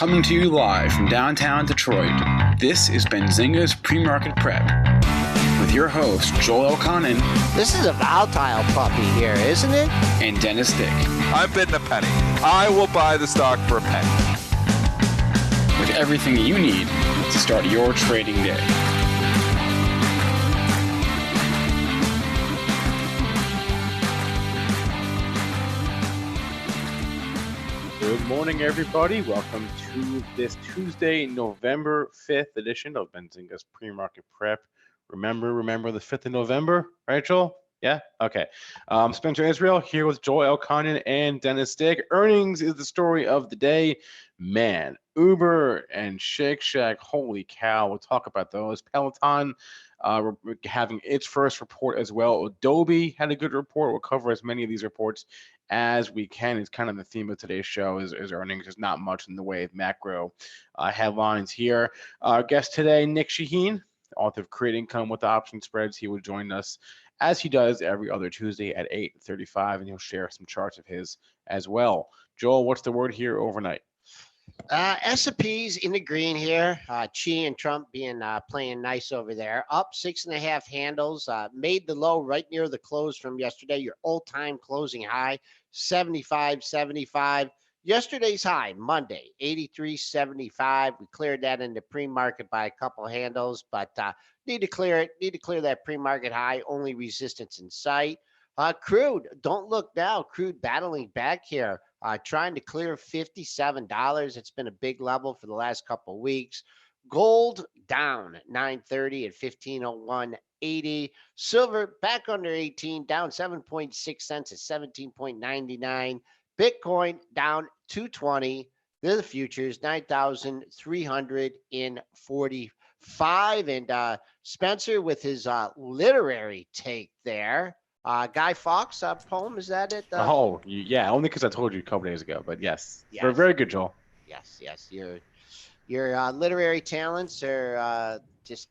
Coming to you live from downtown Detroit, this is Benzinga's PreMarket Prep with your host, Joel Elconin. This is a volatile puppy here, isn't it? And Dennis Dick. I'm bidding a penny. I will buy the stock for a penny. With everything you need to start your trading day. Good morning, everybody. Welcome to this Tuesday, November 5th edition of Benzinga's PreMarket Prep. Remember the 5th of November, right, Joel? Yeah? Okay. Spencer Israel here with Joel Elconin and Dennis Dick. Earnings is the story of the day. Man, Uber and Shake Shack, holy cow. We'll talk about those. Peloton having its first report as well. Adobe had a good report. We'll cover as many of these reports as we can. It's kind of the theme of today's show is earnings. There's not much in the way of macro headlines here. Our guest today, Nick Chahine, author of Create Income with Option Spreads. He will join us as he does every other Tuesday at 8:35, and he'll share some charts of his as well. Joel, what's the word here overnight? S&P's in the green here. Chi and Trump being playing nice over there. Up 6.5 handles. Made the low right near the close from yesterday. Your all-time closing high, 75.75. Yesterday's high, Monday, 83.75. We cleared that in the pre-market by a couple handles, but need to clear it. Need to clear that pre-market high. Only resistance in sight. Crude, don't look now. Crude battling back here. Trying to clear $57. It's been a big level for the last couple of weeks. Gold down 930 at 1501.80. Silver back under 18, down 7.6 cents at 17.99. Bitcoin down 220. They're the futures, 9,345. And Spencer with his literary take there. Guy Fawkes poem, is that it? Yeah, only because I told you a couple days ago, but yes. Yes. Very good, Joel. Yes. Your literary talents are just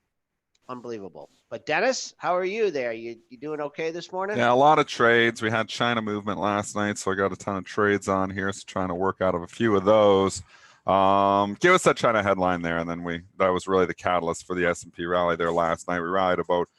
unbelievable. But Dennis, how are you there? You doing okay this morning? Yeah, a lot of trades. We had China movement last night, so I got a ton of trades on here. So trying to work out of a few of those. Give us that China headline there, and then that was really the catalyst for the S&P rally there last night. We rallied about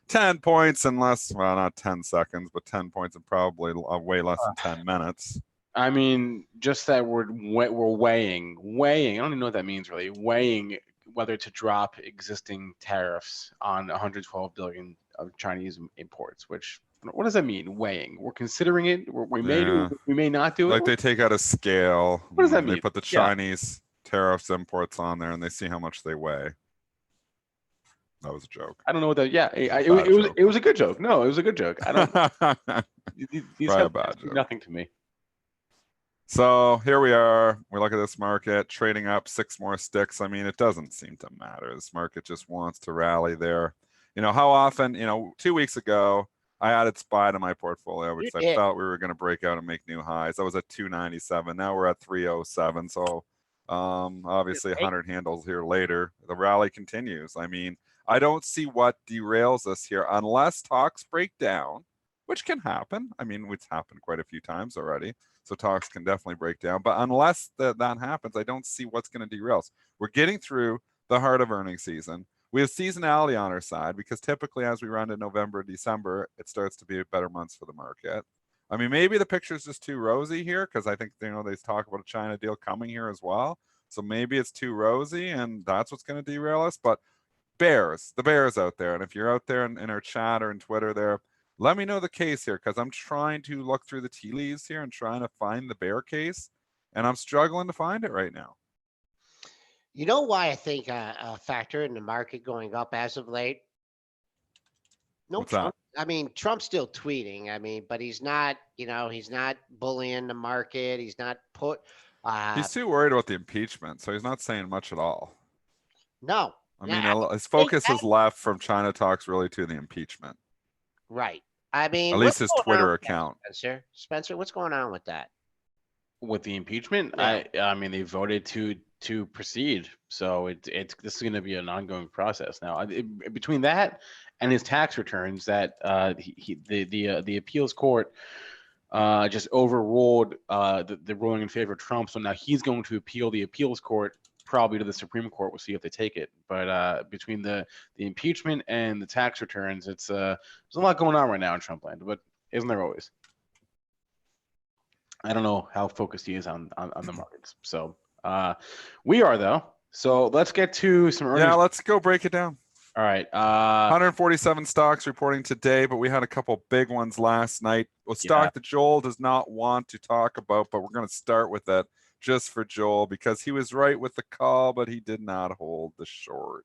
10 points in not 10 seconds, but 10 points in probably way less than 10 minutes. I mean, just that we're weighing. I don't even know what that means, really. Weighing whether to drop existing tariffs on 112 billion of Chinese imports, which, what does that mean, weighing? We're considering it. We may not do it. Like they take out a scale. What does that mean? They put the Chinese tariffs imports on there, and they see how much they weigh. That was a joke. I don't know what that. Yeah, it was a good joke. No, it was a good joke. I don't. These have nothing to me. So here we are. We look at this market trading up 6 more sticks. I mean, it doesn't seem to matter. This market just wants to rally there. You know, how often? 2 weeks ago, I added SPY to my portfolio, which I felt we were going to break out and make new highs. That was at 297. Now we're at 307. So obviously 100 handles here later. The rally continues. I mean, I don't see what derails us here unless talks break down, which can happen. I mean, it's happened quite a few times already. So talks can definitely break down. But unless that happens, I don't see what's going to derail us. We're getting through the heart of earnings season. We have seasonality on our side because typically as we run to November, December, it starts to be better months for the market. I mean, maybe the picture's just too rosy here because I think, they talk about a China deal coming here as well. So maybe it's too rosy and that's what's going to derail us. But the bears out there, and if you're out there in our chat or in Twitter there, let me know the case here because I'm trying to look through the tea leaves here and trying to find the bear case, and I'm struggling to find it right now. You know why I think a factor in the market going up as of late? What's Trump. that? I mean, Trump's still tweeting. I mean, but he's not. He's not bullying the market. He's not he's too worried about the impeachment, so he's not saying much at all. No. I mean, his focus has left from China talks really to the impeachment. Right. I mean, at least his Twitter account. Spencer, what's going on with that? With the impeachment, yeah. I mean, they voted to proceed, so this is going to be an ongoing process now. Between that and his tax returns, that the appeals court just overruled the ruling in favor of Trump. So now he's going to appeal the appeals court, probably to the Supreme Court. We'll see if they take it. But between the impeachment and the tax returns, there's a lot going on right now in Trump land. But isn't there always? I don't know how focused he is on the markets. So we are, though. So let's get to some earnings. Yeah, let's go break it down. All right. 147 stocks reporting today, but we had a couple big ones last night. A stock that Joel does not want to talk about, but we're going to start with it just for Joel because he was right with the call, but he did not hold the short.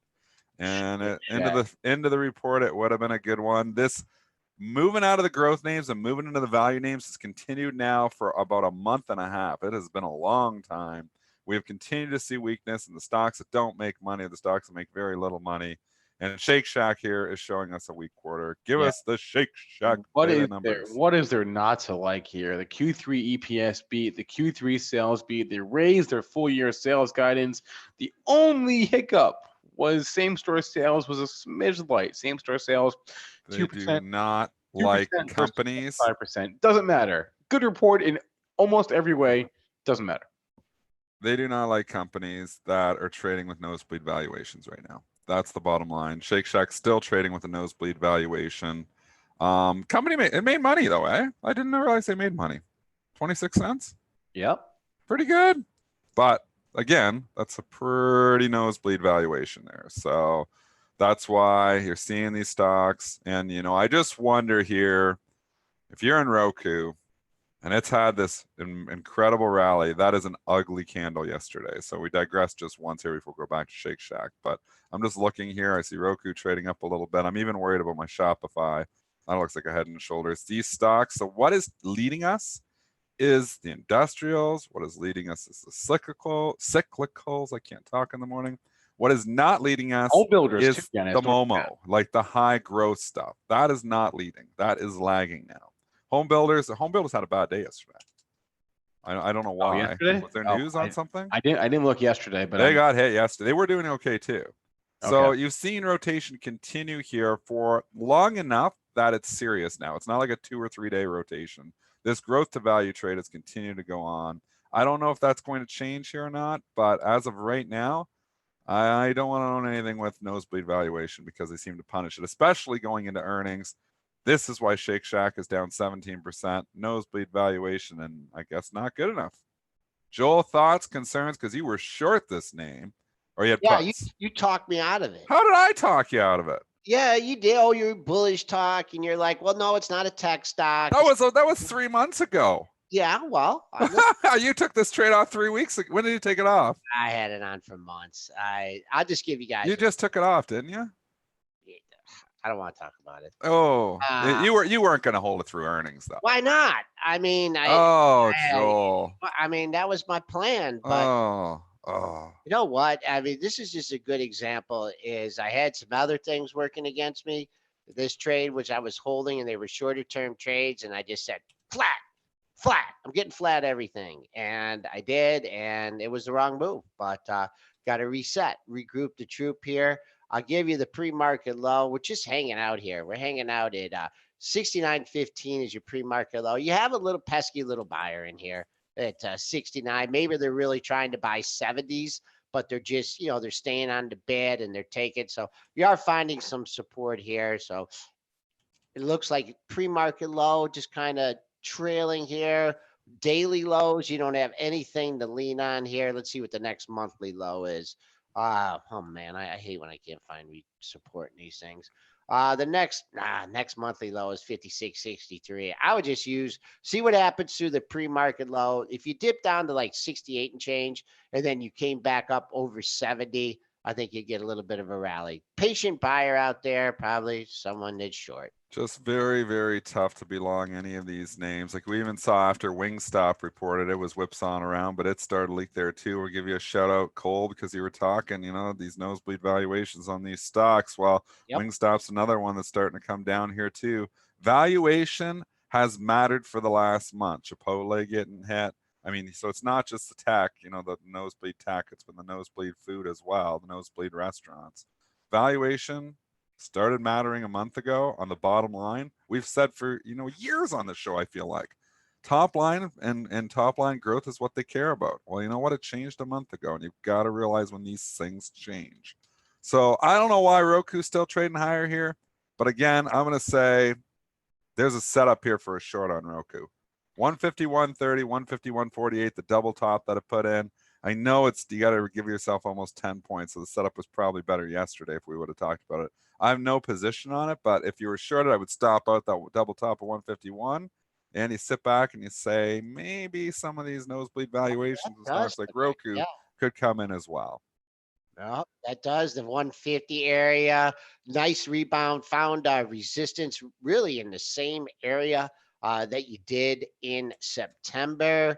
And into the report, it would have been a good one. This moving out of the growth names and moving into the value names has continued now for about a month and a half. It has been a long time. We have continued to see weakness in the stocks that don't make money, the stocks that make very little money. And SHAK here is showing us a weak quarter. Give us the SHAK numbers. What is there not to like here? The Q3 EPS beat, the Q3 sales beat. They raised their full year sales guidance. The only hiccup was same-store sales was a smidge light. Same-store sales, 2%. They do not like companies. 5%. Doesn't matter. Good report in almost every way. Doesn't matter. They do not like companies that are trading with nosebleed valuations right now. That's the bottom line. SHAK still trading with a nosebleed valuation. Company made money though, eh? I didn't realize they made money. 26 cents. Yep. Pretty good. But again, that's a pretty nosebleed valuation there. So that's why you're seeing these stocks. And I just wonder here, if you're in Roku and it's had this incredible rally, that is an ugly candle yesterday. So we digress just once here before we go back to SHAK. But I'm just looking here. I see Roku trading up a little bit. I'm even worried about my Shopify. That looks like a head and shoulders. These stocks. So what is leading us is the industrials. What is leading us is the cyclicals. I can't talk in the morning. What is not leading us is the Momo, like the high growth stuff. That is not leading. That is lagging now. Home builders had a bad day yesterday. I don't know why. Yesterday? Was there news on something? I didn't look yesterday, but they got hit yesterday. They were doing okay too. So you've seen rotation continue here for long enough that it's serious now. It's not like a 2 or 3 day rotation. This growth to value trade has continued to go on. I don't know if that's going to change here or not, but as of right now, I don't want to own anything with nosebleed valuation because they seem to punish it, especially going into earnings. This is why SHAK is down 17%. Nosebleed valuation, and I guess not good enough. Joel, thoughts, concerns, because you were short this name, or you had puts. You talked me out of it. How did I talk you out of it? Yeah, you did. Oh, you're bullish talk, and you're like, well, no, it's not a tech stock. That was 3 months ago. Yeah, well, you took this trade off 3 weeks ago. When did you take it off? I had it on for months. I'll just give you guys. You just took it off, didn't you? I don't want to talk about it. Oh, you weren't going to hold it through earnings though. Why not? I mean, Joel. I mean, that was my plan. But you know what? I mean, this is just a good example. Is I had some other things working against me. This trade, which I was holding, and they were shorter term trades, and I just said flat. I'm getting flat everything, and I did, and it was the wrong move. But got to reset, regroup the troop here. I'll give you the pre-market low. We're just hanging out here. We're hanging out at 69.15 is your pre-market low. You have a little pesky little buyer in here at 69. Maybe they're really trying to buy 70s, but they're just, they're staying on the bid and they're taking. So you are finding some support here. So it looks like pre-market low, just kind of trailing here. Daily lows, you don't have anything to lean on here. Let's see what the next monthly low is. Oh man, I hate when I can't find support in these things. The next monthly low is 56.63. I would just see what happens through the pre-market low. If you dip down to like 68 and change, and then you came back up over 70, I think you get a little bit of a rally. Patient buyer out there, probably someone that's short. Just very, very tough to be long any of these names. Like we even saw after Wingstop reported, it was whipsawing around, but it started to leak there too. We'll give you a shout out, Cole, because you were talking, these nosebleed valuations on these stocks. Well, Wingstop's another one that's starting to come down here too. Valuation has mattered for the last month. Chipotle getting hit. I mean, so it's not just the tech, the nosebleed tech, it's been the nosebleed food as well, the nosebleed restaurants. Valuation started mattering a month ago on the bottom line. We've said for, years on the show, I feel like top line and top line growth is what they care about. Well, you know what? It changed a month ago, and you've got to realize when these things change. So I don't know why Roku's still trading higher here, but again, I'm going to say there's a setup here for a short on Roku. 151.30, 151.48, the double top that I put in. I know you got to give yourself almost 10 points. So the setup was probably better yesterday if we would have talked about it. I have no position on it, but if you were shorted, I would stop out that double top of 151. And you sit back and you say, maybe some of these nosebleed valuations and stocks like Roku could come in as well. Well, that does the 150 area. Nice rebound. Found resistance really in the same area that you did in September.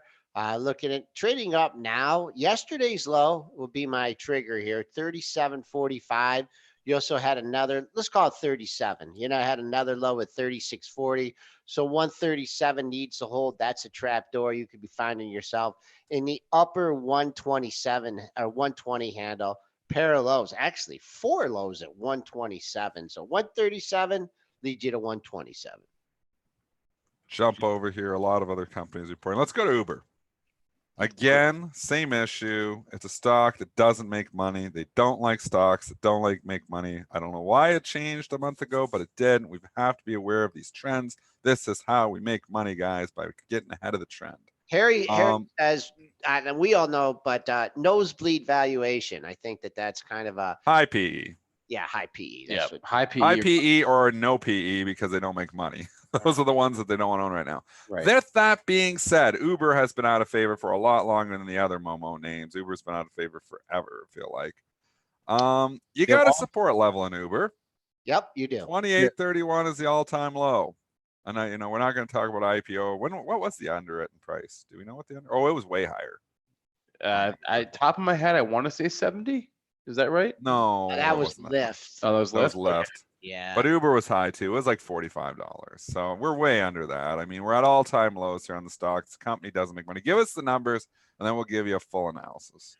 Looking at trading up now. Yesterday's low will be my trigger here, 37.45. You also had another, let's call it 37. You know, I had another low at 36.40. So 137 needs to hold. That's a trap door you could be finding yourself in the upper 127 or 120 handle. Pair of lows, actually 4 lows at 127. So 137 leads you to 127. Jump over here. A lot of other companies reporting. Let's go to Uber. Again, same issue. It's a stock that doesn't make money. They don't like stocks that don't make money. I don't know why it changed a month ago, but it did. We have to be aware of these trends. This is how we make money, guys, by getting ahead of the trend. Harry says, and we all know, but nosebleed valuation. I think that's kind of a high PE. Yeah, high PE. Yeah, high PE. High PE or no PE because they don't make money. Those are the ones that they don't want to own right now. Right. With that being said, Uber has been out of favor for a lot longer than the other Momo names. Uber's been out of favor forever, I feel like. You got a support level in Uber. Yep, you do. 28.31 is the all-time low. And we're not going to talk about IPO. What was the underwritten price? Do we know what the under? Oh, it was way higher. At top of my head, I want to say 70. Is that right? No, that was Lyft. Oh, that was Lyft. Okay. Yeah. But Uber was high too. It was like $45. So we're way under that. I mean, we're at all-time lows here on the stocks. The company doesn't make money. Give us the numbers, and then we'll give you a full analysis.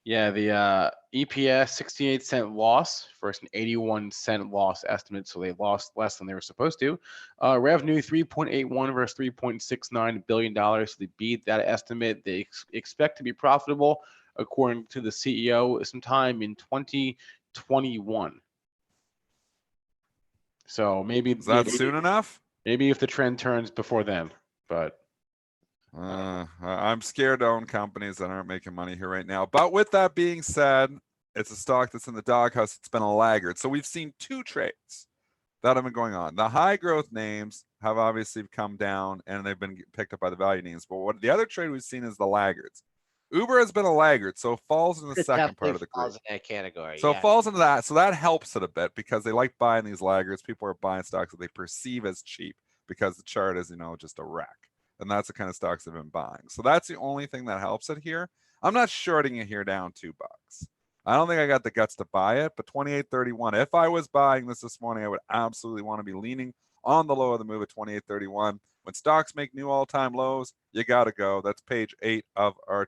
Yeah, the EPS 68-cent loss versus an 81-cent loss estimate, so they lost less than they were supposed to. Revenue 3.81 versus $3.69 billion. So they beat that estimate. They expect to be profitable, according to the CEO, sometime in 2021. So maybe is that soon enough? Maybe if the trend turns before then, but I'm scared to own companies that aren't making money here right now. But with that being said, it's a stock that's in the doghouse. It's been a laggard. So we've seen 2 trades that have been going on. The high growth names have obviously come down and they've been picked up by the value names. But what the other trade we've seen is the laggards. Uber has been a laggard, so it falls in the second part of the group. Falls in that category. So it falls into that. So that helps it a bit because they like buying these laggards. People are buying stocks that they perceive as cheap because the chart is, just a wreck. And that's the kind of stocks they've been buying. So that's the only thing that helps it here. I'm not shorting it here down $2. I don't think I got the guts to buy it, but 28.31. If I was buying this morning, I would absolutely want to be leaning on the low of the move at 28.31. When stocks make new all-time lows, you got to go. That's page 8 of our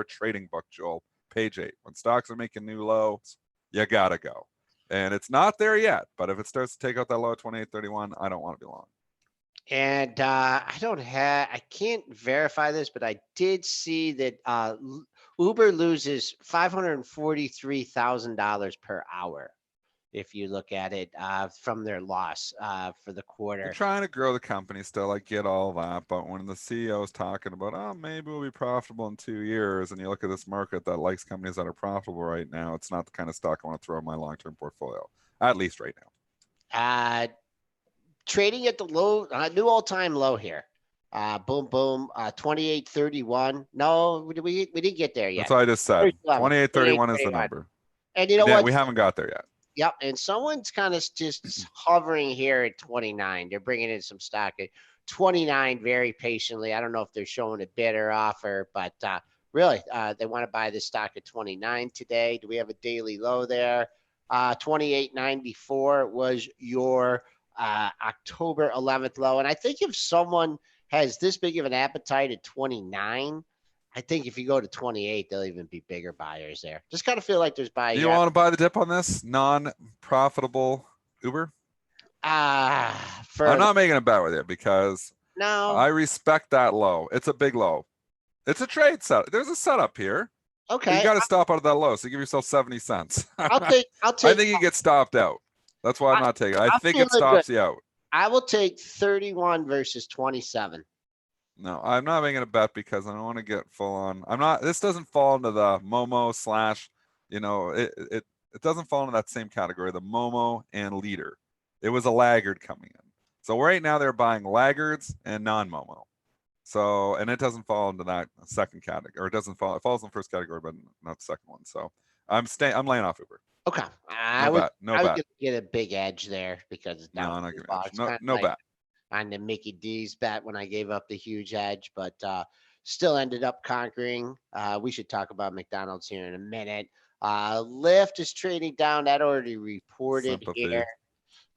trading book, Joel. Page 8. When stocks are making new lows, you got to go. And it's not there yet, but if it starts to take out that low at 28.31, I don't want to be long. And I can't verify this, but I did see that Uber loses $543,000 per hour. If you look at it from their loss for the quarter. They're trying to grow the company still. I get all that. But when the CEO is talking about, maybe we'll be profitable in 2 years, and you look at this market that likes companies that are profitable right now, it's not the kind of stock I want to throw in my long-term portfolio, at least right now. Trading at the low, new all-time low here. Boom, boom, 28.31. No, we didn't get there yet. That's what I just said. 28.31 is the number. And you know what? We haven't got there yet. Yep, and someone's kind of just hovering here at 29. They're bringing in some stock at 29 very patiently. I don't know if they're showing a bid or offer, but really, they want to buy this stock at 29 today. Do we have a daily low there? 28.94 was your October 11th low. And I think if someone has this big of an appetite at 29, I think if you go to 28, they'll even be bigger buyers there. Just kind of feel like there's buyers. Do you want to buy the dip on this non-profitable Uber? I'm not making a bet with you because No. I respect that low. It's a big low. It's a trade set. There's a setup here. Okay. You got to stop out of that low. So give yourself 70 cents. I'll take. I think you get stopped out. That's why I'm not taking it. I think it stops you out. I will take 31 versus 27. No, I'm not making a bet because I don't want to get full on. I'm not. This doesn't fall into the Momo slash. It doesn't fall into that same category. The Momo and leader. It was a laggard coming in. So right now they're buying laggards and non-Momo. So, and it doesn't fall into that second category, or it doesn't fall. It falls in the first category, but not the second one. So I'm laying off Uber. Okay. I would get a big edge there because it's down. No, not giving edge. No bet. On the Mickey D's bet when I gave up the huge edge, but still ended up conquering. We should talk about McDonald's here in a minute. Lyft is trading down. That already reported here.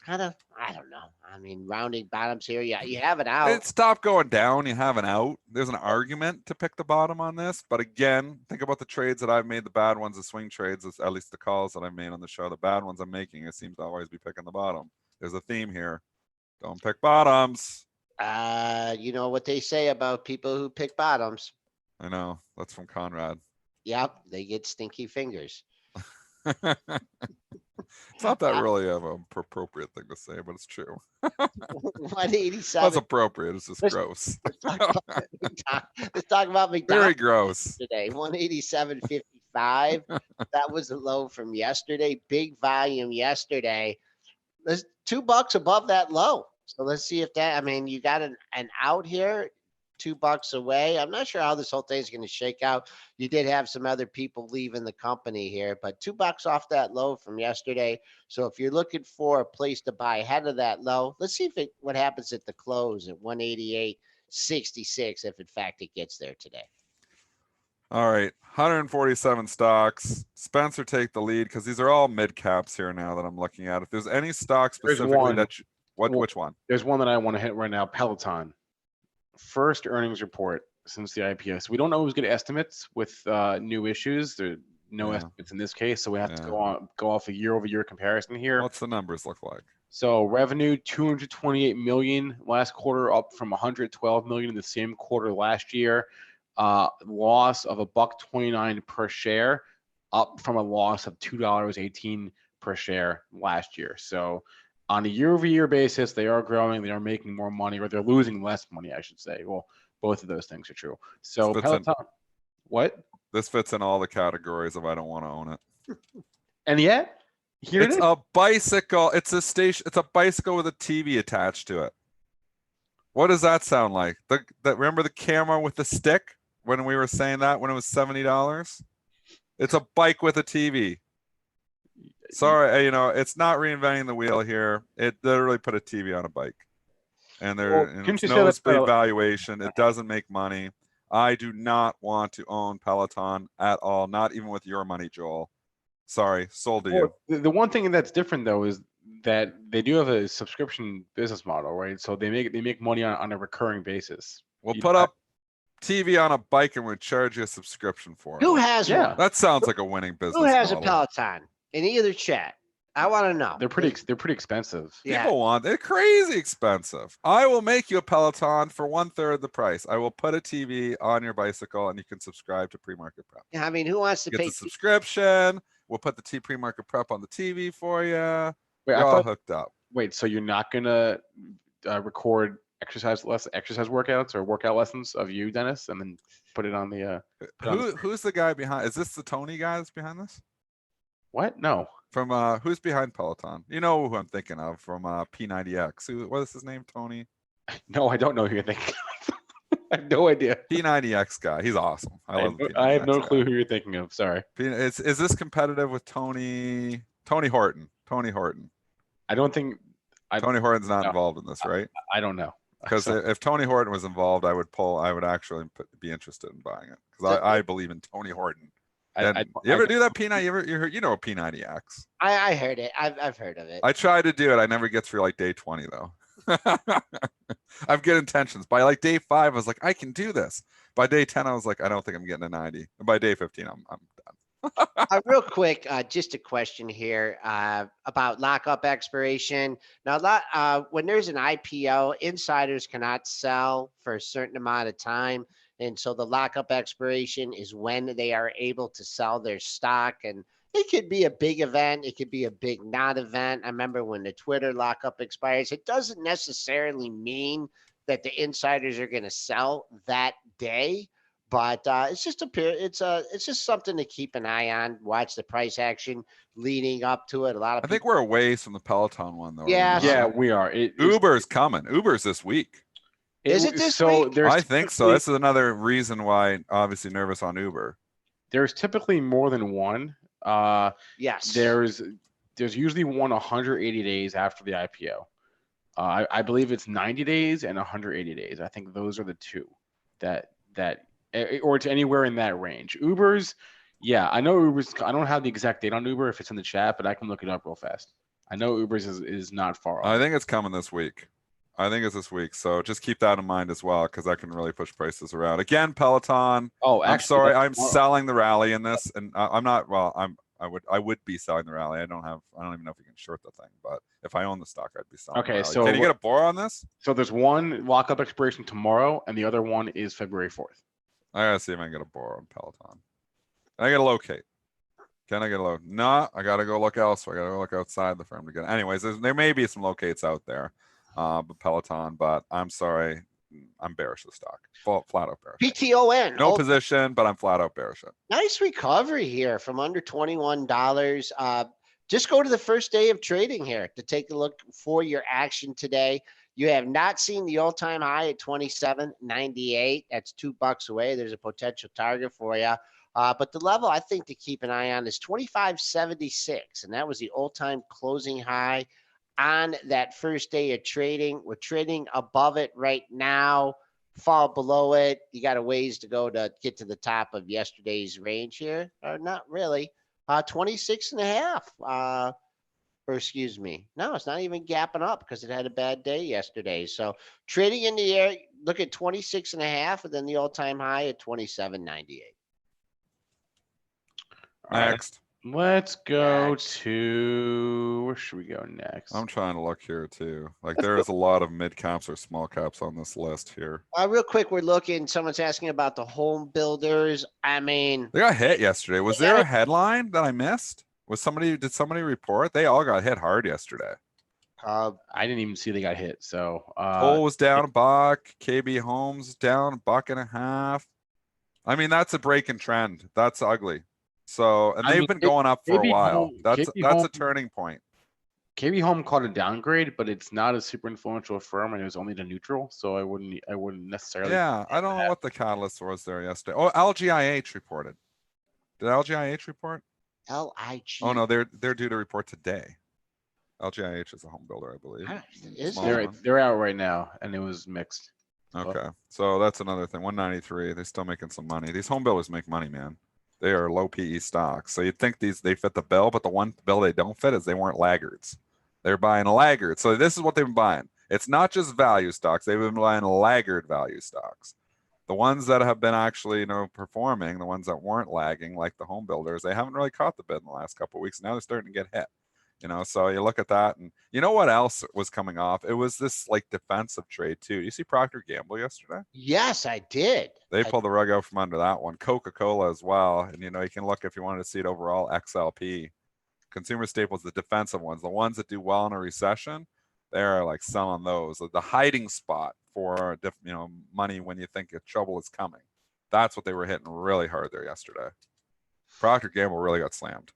Kind of, I don't know. I mean, rounding bottoms here. Yeah, you have it out. It stopped going down. You have an out. There's an argument to pick the bottom on this. But again, think about the trades that I've made, the bad ones, the swing trades, at least the calls that I've made on the show. The bad ones I'm making, it seems to always be picking the bottom. There's a theme here. Don't pick bottoms. You know what they say about people who pick bottoms. I know. That's from Conrad. Yep. They get stinky fingers. It's not that really of an appropriate thing to say, but it's true. 187. That's appropriate. It's just gross. Let's talk about McDonald's. Very gross. Today, 187.55. That was the low from yesterday. Big volume yesterday. There's $2 above that low. So let's see if that. I mean, you got an out here. $2 away. I'm not sure how this whole thing is going to shake out. You did have some other people leaving the company here, but $2 off that low from yesterday. So if you're looking for a place to buy ahead of that low, let's see what happens at the close at 188.66, if in fact it gets there today. All right, 147 stocks. Spencer, take the lead because these are all mid caps here now that I'm looking at. If there's any stock specifically which one? There's one that I want to hit right now, Peloton. First earnings report since the IPO. So we don't always get estimates with new issues. There are no estimates in this case, so we have to go off a year-over-year comparison here. What's the numbers look like? So revenue 228 million last quarter, up from 112 million in the same quarter last year. Loss of $1.29 per share, up from a loss of $2.18 per share last year. So on a year-over-year basis, they are growing, they are making more money, or they're losing less money, I should say. Well, both of those things are true. So Peloton, what? This fits in all the categories of I don't want to own it. And yet, here it's a bicycle. It's a station. It's a bicycle with a TV attached to it. What does that sound like? Remember the camera with the stick when we were saying that when it was $70? It's a bike with a TV. Sorry, it's not reinventing the wheel here. It literally put a TV on a bike, and it's no speed valuation. It doesn't make money. I do not want to own Peloton at all. Not even with your money, Joel. Sorry, sold to you. The one thing that's different though is that they do have a subscription business model, right? So they make money on a recurring basis. We'll put up TV on a bike and we'll charge you a subscription for it. Who has one? That sounds like a winning business. Who has model. a Peloton? In either chat. I want to know. They're pretty expensive. They're crazy expensive. I will make you a Peloton for 1/3 the price. I will put a TV on your bicycle and you can subscribe to PreMarket Prep. Yeah, I mean, who wants to get pay the subscription? We'll put the PreMarket Prep on the TV for you. Wait, You're all hooked up. Wait, so you're not gonna record exercise workouts or workout lessons of you, Dennis, and then put it on the who's the guy behind? Is this the Tony guy that's behind this? What? No. From who's behind Peloton? You know who I'm thinking of from P90X. What is his name? Tony? No, I don't know who you're thinking of. I have no idea. P90X guy. He's awesome. I have no clue who you're thinking of. Sorry. Is this competitive with Tony Horton? Tony Horton. I don't think Tony Horton's not involved in this, right? I don't know. Because if Tony Horton was involved, I would actually be interested in buying it because I believe in Tony Horton. You ever do that P90? You know P90X. I heard it. I've heard of it. I tried to do it. I never get through like day 20 though. I've good intentions. By like day 5, I was like, I can do this. By day 10, I was like, I don't think I'm getting a 90. And by day 15, I'm Real quick, just a question here about lockup expiration. Now, when there's an IPO, insiders cannot sell for a certain amount of time. And so the lockup expiration is when they are able to sell their stock. And it could be a big event. It could be a big not event. I remember when the Twitter lockup expires, it doesn't necessarily mean that the insiders are going to sell that day. But it's just it's just something to keep an eye on. Watch the price action leading up to it. A lot of I think we're a ways from the Peloton one, though. Yeah, Yeah, we are. Uber's coming. Uber's this week. Is it this so week? I think so. This is another reason why obviously nervous on Uber. There's typically more than one. Yes. There's usually one 180 days after the IPO. I believe it's 90 days and 180 days. I think those are the two that or it's anywhere in that range. Uber's, yeah, I know Uber's. I don't have the exact date on Uber if it's in the chat, but I can look it up real fast. I know Uber's is not far off. I think it's coming this week. I think it's this week. So just keep that in mind as well, because that can really push prices around. Again, Peloton. Oh, I'm actually, sorry. I'm selling the rally in this, and I'm not. Well, I would be selling the rally. I don't even know if you can short the thing, but if I own the stock, I'd be selling. Okay, the rally. so Can you get a bore on this? So there's one lockup expiration tomorrow, and the other one is February 4th. I gotta see if I can get a bore on Peloton. I gotta locate. Can I get a load? No, I gotta go look elsewhere. I gotta go look outside the firm to get. Anyways, there may be some locates out there, but Peloton. But I'm sorry, I'm bearish the stock. Flat out bearish. PTON. No position, but I'm flat out bearish. Nice recovery here from under $21. Just go to the first day of trading here to take a look for your action today. You have not seen the all-time high at 27.98. That's $2 away. There's a potential target for you. But the level I think to keep an eye on is 25.76, and that was the all-time closing high on that first day of trading. We're trading above it right now. Fall below it. You got a ways to go to get to the top of yesterday's range here. Or not really. 26.5. Or excuse me. No, it's not even gapping up because it had a bad day yesterday. So trading in the air, look at 26.5 and then the all-time high at 27.98. Next. Let's go to, where should we go next? I'm trying to look here too. Like there is a lot of mid caps or small caps on this list here. Real quick, we're looking. Someone's asking about the home builders. I mean, They got hit yesterday. Was there a headline that I missed? Did somebody report? They all got hit hard yesterday. I didn't even see they got hit. So Toll was down $1. KB Homes down $1.50. I mean, that's a break in trend. That's ugly. So, and they've been going up for a while. That's a turning point. KB Home called a downgrade, but it's not a super influential firm, and it was only to neutral. So I wouldn't necessarily. Yeah, I don't know what the catalyst was there yesterday. Oh, LGIH reported. Did LGIH report? LIG. Oh no, they're due to report today. LGIH is a home builder, I believe. Is they're out right now, and it was mixed. Okay, so that's another thing. 193. They're still making some money. These home builders make money, man. They are low PE stocks. So you'd think they fit the bill, but the one bill they don't fit is they weren't laggards. They're buying a laggard. So this is what they've been buying. It's not just value stocks. They've been buying laggard value stocks. The ones that have been actually, performing, the ones that weren't lagging, like the home builders, they haven't really caught the bid in the last couple of weeks. Now they're starting to get hit. So you look at that, and you know what else was coming off? It was this like defensive trade too. You see Procter & Gamble yesterday? Yes, I did. They pulled the rug out from under that one. Coca-Cola as well. And you can look if you wanted to see it overall, XLP. Consumer staples, the defensive ones, the ones that do well in a recession, they're like selling those. The hiding spot for money when you think trouble is coming. That's what they were hitting really hard there yesterday. Procter & Gamble really got slammed.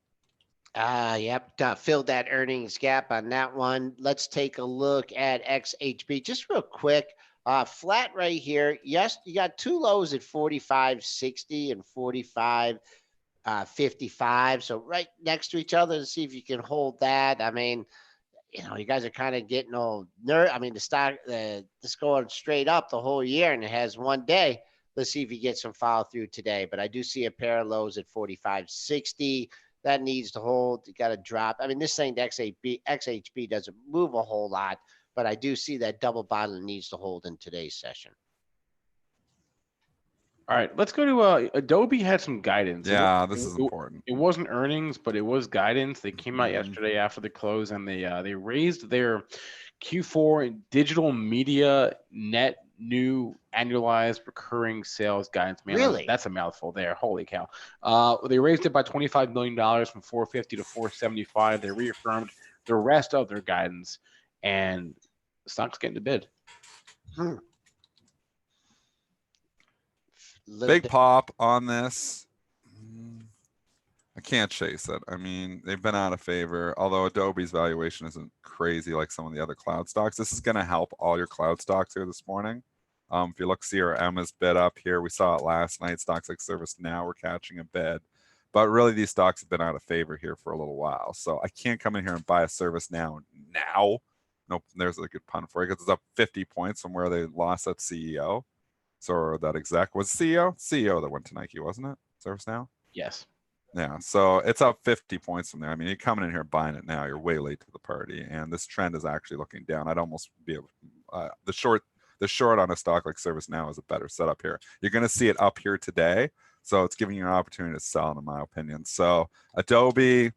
Yep. Filled that earnings gap on that one. Let's take a look at XHB just real quick. Flat right here. Yes, you got two lows at 45.60 and 45.55. So right next to each other to see if you can hold that. I mean, you guys are kind of getting all nervous. I mean, the stock, it's going straight up the whole year, and it has one day. Let's see if you get some follow through today. But I do see a pair of lows at 45.60. That needs to hold. You got to drop. I mean, this thing, the XHB doesn't move a whole lot, but I do see that double bottom needs to hold in today's session. All right, let's go to Adobe had some guidance. Yeah, this is important. It wasn't earnings, but it was guidance. They came out Mhm. yesterday after the close, and they raised their Q4 digital media net new annualized recurring sales guidance. Man, Really? that's a mouthful there. Holy cow. They raised it by $25 million from 450 to 475. They reaffirmed the rest of their guidance, and the stock's getting to bid. Big pop on this. I can't chase it. I mean, they've been out of favor, although Adobe's valuation isn't crazy like some of the other cloud stocks. This is going to help all your cloud stocks here this morning. If you look, CRM is bid up here. We saw it last night. Stocks like ServiceNow were catching a bid. But really, these stocks have been out of favor here for a little while. So I can't come in here and buy a ServiceNow now. Nope, there's a good pun for it because it's up 50 points from where they lost that CEO. So that exec was CEO that went to Nike, wasn't it? ServiceNow? Yes. Yeah, so it's up 50 points from there. I mean, you're coming in here buying it now. You're way late to the party, and this trend is actually looking down. I'd almost be able the short on a stock like ServiceNow is a better setup here. You're going to see it up here today, so it's giving you an opportunity to sell, in my opinion. So Adobe,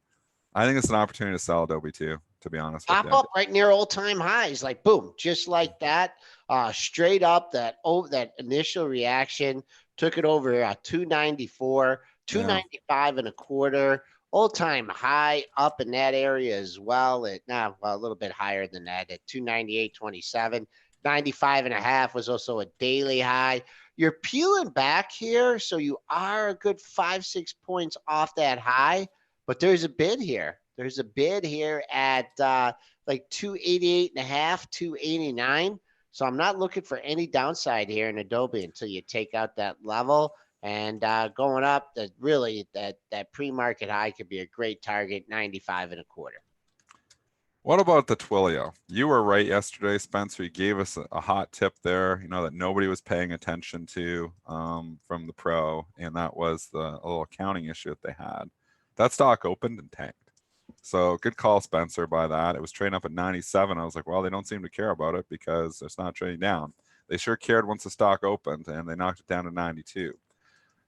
I think it's an opportunity to sell Adobe too, to be honest with you. Pop up right near all-time highs, like boom, just like that. Straight up, that initial reaction took it over 294, 295 and a quarter, all-time high up in that area as well. A little bit higher than that at 298.27. 95 and a half was also a daily high. You're peeling back here, so you are a good 5-6 points off that high, but there's a bid here. There's a bid here at like 288 and a half, 289. So I'm not looking for any downside here in Adobe until you take out that level. And going up, that pre-market high could be a great target, 95 and a quarter. What about the Twilio? You were right yesterday, Spencer. You gave us a hot tip there, that nobody was paying attention to from the pro, and that was a little accounting issue that they had. That stock opened and tanked. So good call, Spencer, by that. It was trading up at 97. I was like, well, they don't seem to care about it because it's not trading down. They sure cared once the stock opened, and they knocked it down to 92.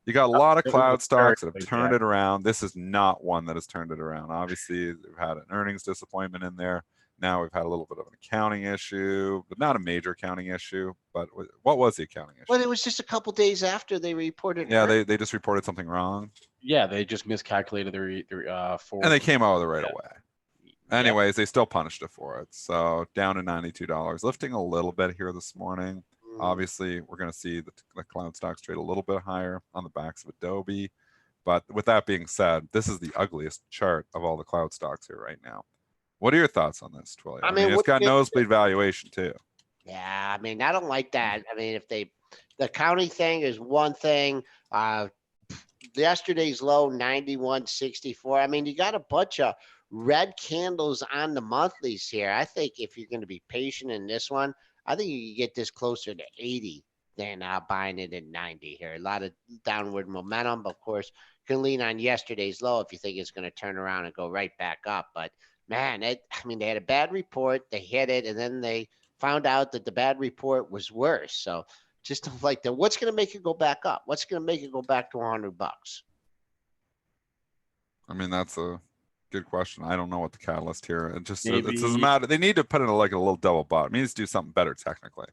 You got a lot of cloud stocks that have turned it around. This is not one that has turned it around. Obviously, we've had an earnings disappointment in there. Now we've had a little bit of an accounting issue, but not a major accounting issue. But what was the accounting issue? Well, it was just a couple days after they reported. Yeah, they just reported something wrong. Yeah, they just miscalculated their and they came out with it right away. Anyways, they still punished it for it. So down to $92, lifting a little bit here this morning. Obviously, we're going to see the cloud stocks trade a little bit higher on the backs of Adobe. But with that being said, this is the ugliest chart of all the cloud stocks here right now. What are your thoughts on this, Twilio? I mean, it's got nosebleed valuation too. Yeah, I mean, I don't like that. I mean, the accounting thing is one thing. Yesterday's low, 91.64. I mean, you got a bunch of red candles on the monthlies here. I think if you're going to be patient in this one, I think you can get this closer to 80 than buying it at 90 here. A lot of downward momentum, but of course, you can lean on yesterday's low if you think it's going to turn around and go right back up. But man, they had a bad report, they hit it, and then they found out that the bad report was worse. So just don't like that. What's going to make it go back up? What's going to make it go back to $100? I mean, that's a good question. I don't know what the catalyst here. It doesn't matter. They need to put in a little double bottom. It needs to do something better technically.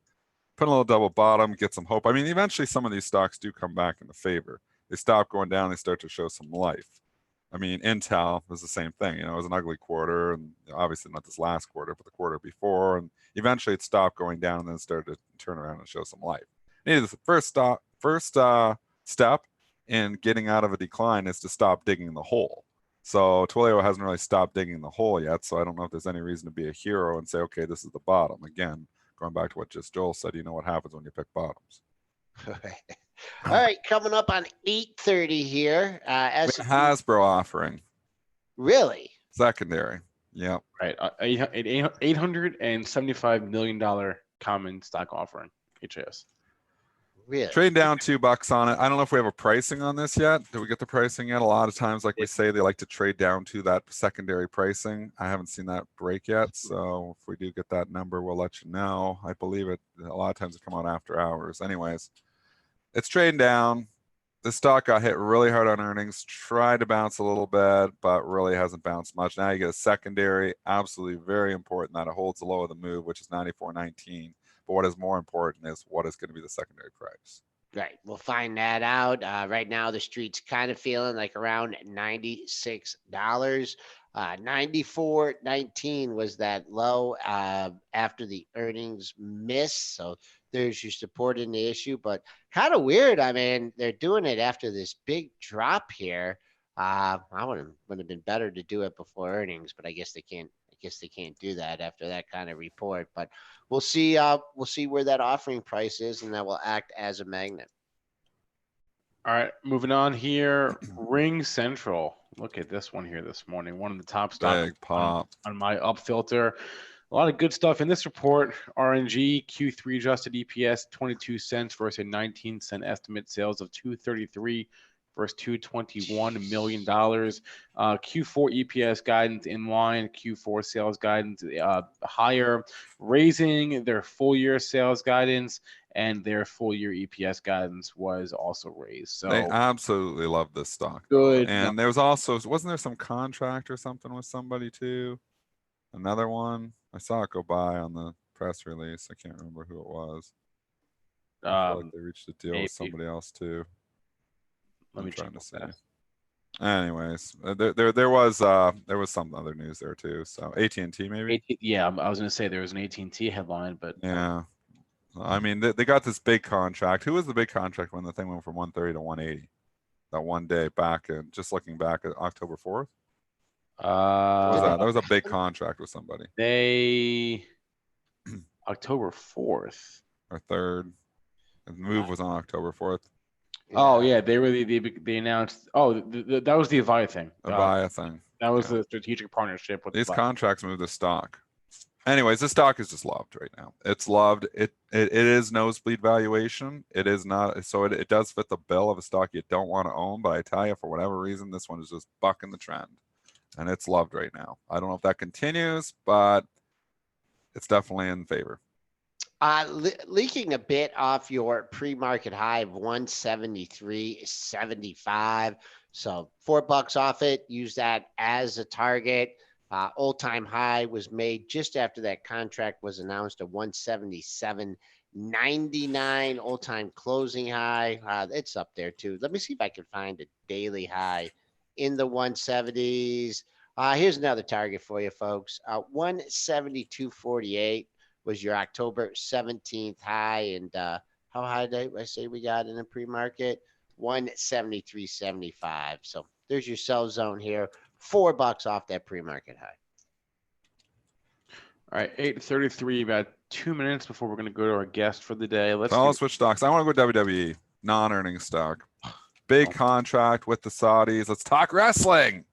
Put in a little double bottom, get some hope. I mean, eventually some of these stocks do come back into favor. They stop going down. They start to show some life. I mean, Intel was the same thing. It was an ugly quarter, and obviously not this last quarter, but the quarter before. And eventually it stopped going down and then started to turn around and show some life. The first step in getting out of a decline is to stop digging the hole. So Twilio hasn't really stopped digging the hole yet. So I don't know if there's any reason to be a hero and say, okay, this is the bottom. Again, going back to what just Joel said, you know what happens when you pick bottoms. All right, coming up on 8:30 here. Hasbro offering. Really? Secondary. Yeah. Right. $875 million common stock offering. HAS. Really? Trading down $2 on it. I don't know if we have a pricing on this yet. Did we get the pricing yet? A lot of times, like we say, they like to trade down to that secondary pricing. I haven't seen that break yet. So if we do get that number, we'll let you know. I believe it. A lot of times it come out after hours. Anyways, It's trading down. The stock got hit really hard on earnings, tried to bounce a little bit, but really hasn't bounced much. Now you get a secondary, absolutely very important that it holds the low of the move, which is 94.19. But what is more important is what is going to be the secondary price. Right. We'll find that out. Right now, the street's kind of feeling like around $96. 94.19 was that low after the earnings miss. So there's your support in the issue, but kind of weird. I mean, they're doing it after this big drop here. I would have been better to do it before earnings, but I guess they can't. I guess they can't do that after that kind of report. But we'll see. We'll see where that offering price is, and that will act as a magnet. All right, moving on here. RingCentral. Look at this one here this morning. One of the top stocks Big pop. on my up filter. A lot of good stuff in this report. RNG Q3 adjusted EPS 22 cents versus a 19-cent estimate. Sales of 233 versus $221 million. Q4 EPS guidance in line. Q4 sales guidance higher, raising their full year sales guidance, and their full year EPS guidance was also raised. So they absolutely love this stock. Good. And there was also, wasn't there some contract or something with somebody too? Another one. I saw it go by on the press release. I can't remember who it was. I feel like they reached a deal with somebody else too. Let me trying to see. that. Anyways, there was some other news there too. So AT&T maybe. Yeah, I was going to say there was an AT&T headline, but yeah, I mean they got this big contract. Who was the big contract when the thing went from 130 to 180? That one day back, and just looking back at October 4th. What was that? That was a big contract with somebody. They October 4th or 3rd. The move was on October 4th. Oh yeah, they announced. Oh, that was the Avaya thing. Avaya thing. That was the strategic partnership with these Avaya. contracts. Move the stock. Anyways, this stock is just loved right now. It's loved. It is nosebleed valuation. It is not. So it does fit the bill of a stock you don't want to own. But I tell you, for whatever reason, this one is just bucking the trend, and it's loved right now. I don't know if that continues, but it's definitely in favor. Leaking a bit off your pre-market high of 173.75. So $4 off it. Use that as a target. All-time high was made just after that contract was announced at 177.99. All-time closing high. It's up there too. Let me see if I can find a daily high in the 170s. Here's another target for you, folks. 172.48. was your October 17th high. And how high did I say we got in the pre-market? 173.75. So there's your sell zone here. $4 off that pre-market high. All right, 8:33, about 2 minutes before we're going to go to our guest for the day. I'll switch stocks. I want to go WWE, non-earnings stock. Big contract with the Saudis. Let's talk wrestling.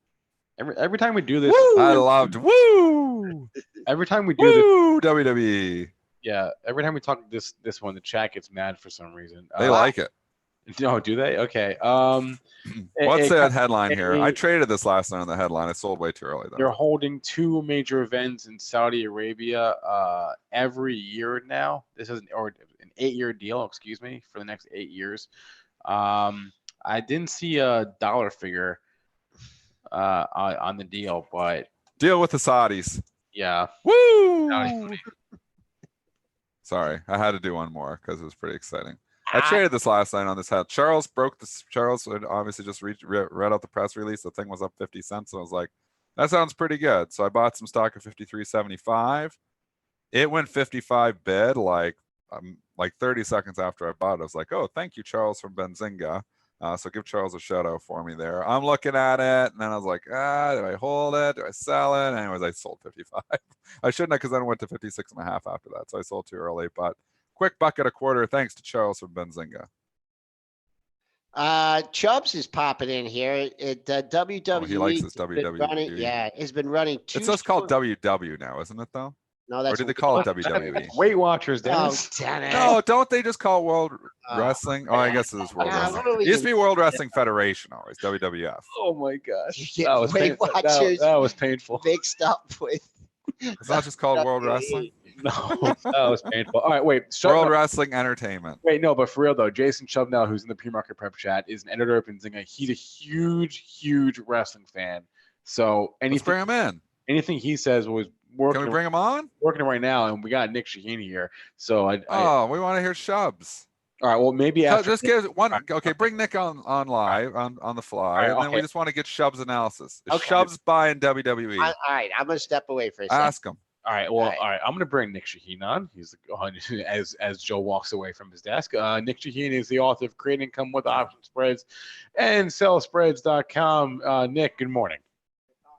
Every time we do this, woo! I loved woo. Every time we do woo, this, WWE. Yeah, every time we talk this one, the chat gets mad for some reason. They like it. No, do they? Okay. What's the headline here? I traded this last night on the headline. I sold way too early though. They're holding 2 major events in Saudi Arabia every year now. This is an 8-year deal, excuse me, for the next 8 years. I didn't see a dollar figure on the deal, but deal with the Saudis. Yeah. Woo! Sorry, I had to do one more because it was pretty exciting. I traded this last night on this head. Charles broke this. Charles obviously just read out the press release. The thing was up 50 cents. And I was like, that sounds pretty good. So I bought some stock at 53.75. It went 55 bid like 30 seconds after I bought it. I was like, oh, thank you, Charles from Benzinga. So give Charles a shout out for me there. I'm looking at it, and then I was like, do I hold it? Do I sell it? Anyways, I sold 55. I shouldn't have, because then I went to 56.5 after that. So I sold too early, but quick buck at a quarter. Thanks to Charles from Benzinga. Chubbs is popping in here. WWE. He likes this WWE. Yeah, it's been running. It's just called WW now, isn't it though? No, that's or did they call it WWE? Weight Watchers, Dennis. Oh, damn it. No, don't they just call it World Wrestling? Oh, I guess it is World Wrestling. It used to be World Wrestling Federation always, WWF. Oh my gosh. That was painful. That was painful. Mixed up with. It's not just called World Wrestling? No, that was painful. All right, wait. World Wrestling Entertainment. Wait, no, but for real though, Jason Chubnell, who's in the pre-market prep chat, is an editor of Benzinga. He's a huge wrestling fan. So Let's bring him in. anything he says was working. Can we bring him on? Working right now, and we got Nick Chahine here. So we want to hear Shubs. All right, well maybe after. Just give one. Okay, bring Nick on live on the fly, and then we just want to get Shubs analysis. Is Shubs buying WWE? All right, I'm gonna step away for a second. Ask him. All right, well, all right. I'm going to bring Nick Chahine on. He's as Joe walks away from his desk. Nick Chahine is the author of Create Income with Option Spreads and sellspreads.com. Nick, good morning.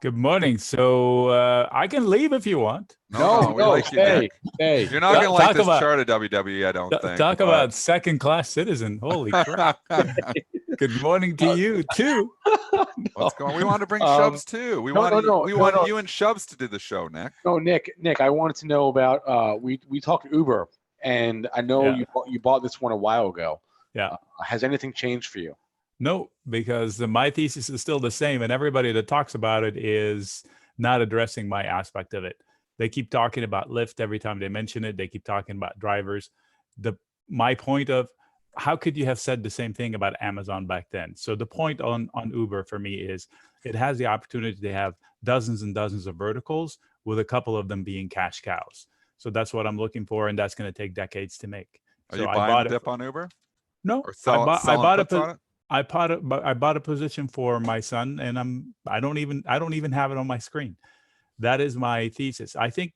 Good morning. So I can leave if you want. No, we like stay. You're not going to like this chart of WWE, I don't think. Talk about second-class citizen. Holy crap. Good morning to you, too. What's going on? We want to bring Shubs, too. We want you and Shubs to do the show, Nick. No, Nick, I wanted to know about, we talked Uber, and I know you bought this one a while ago. Yeah. Has anything changed for you? No, because my thesis is still the same, and everybody that talks about it is not addressing my aspect of it. They keep talking about Lyft every time they mention it. They keep talking about drivers. My point of how could you have said the same thing about Amazon back then? So the point on Uber for me is it has the opportunity to have dozens and dozens of verticals with a couple of them being cash cows. So that's what I'm looking for, and that's going to take decades to make. Are you buying a dip on Uber? No, I bought a position for my son, and I don't even have it on my screen. That is my thesis. I think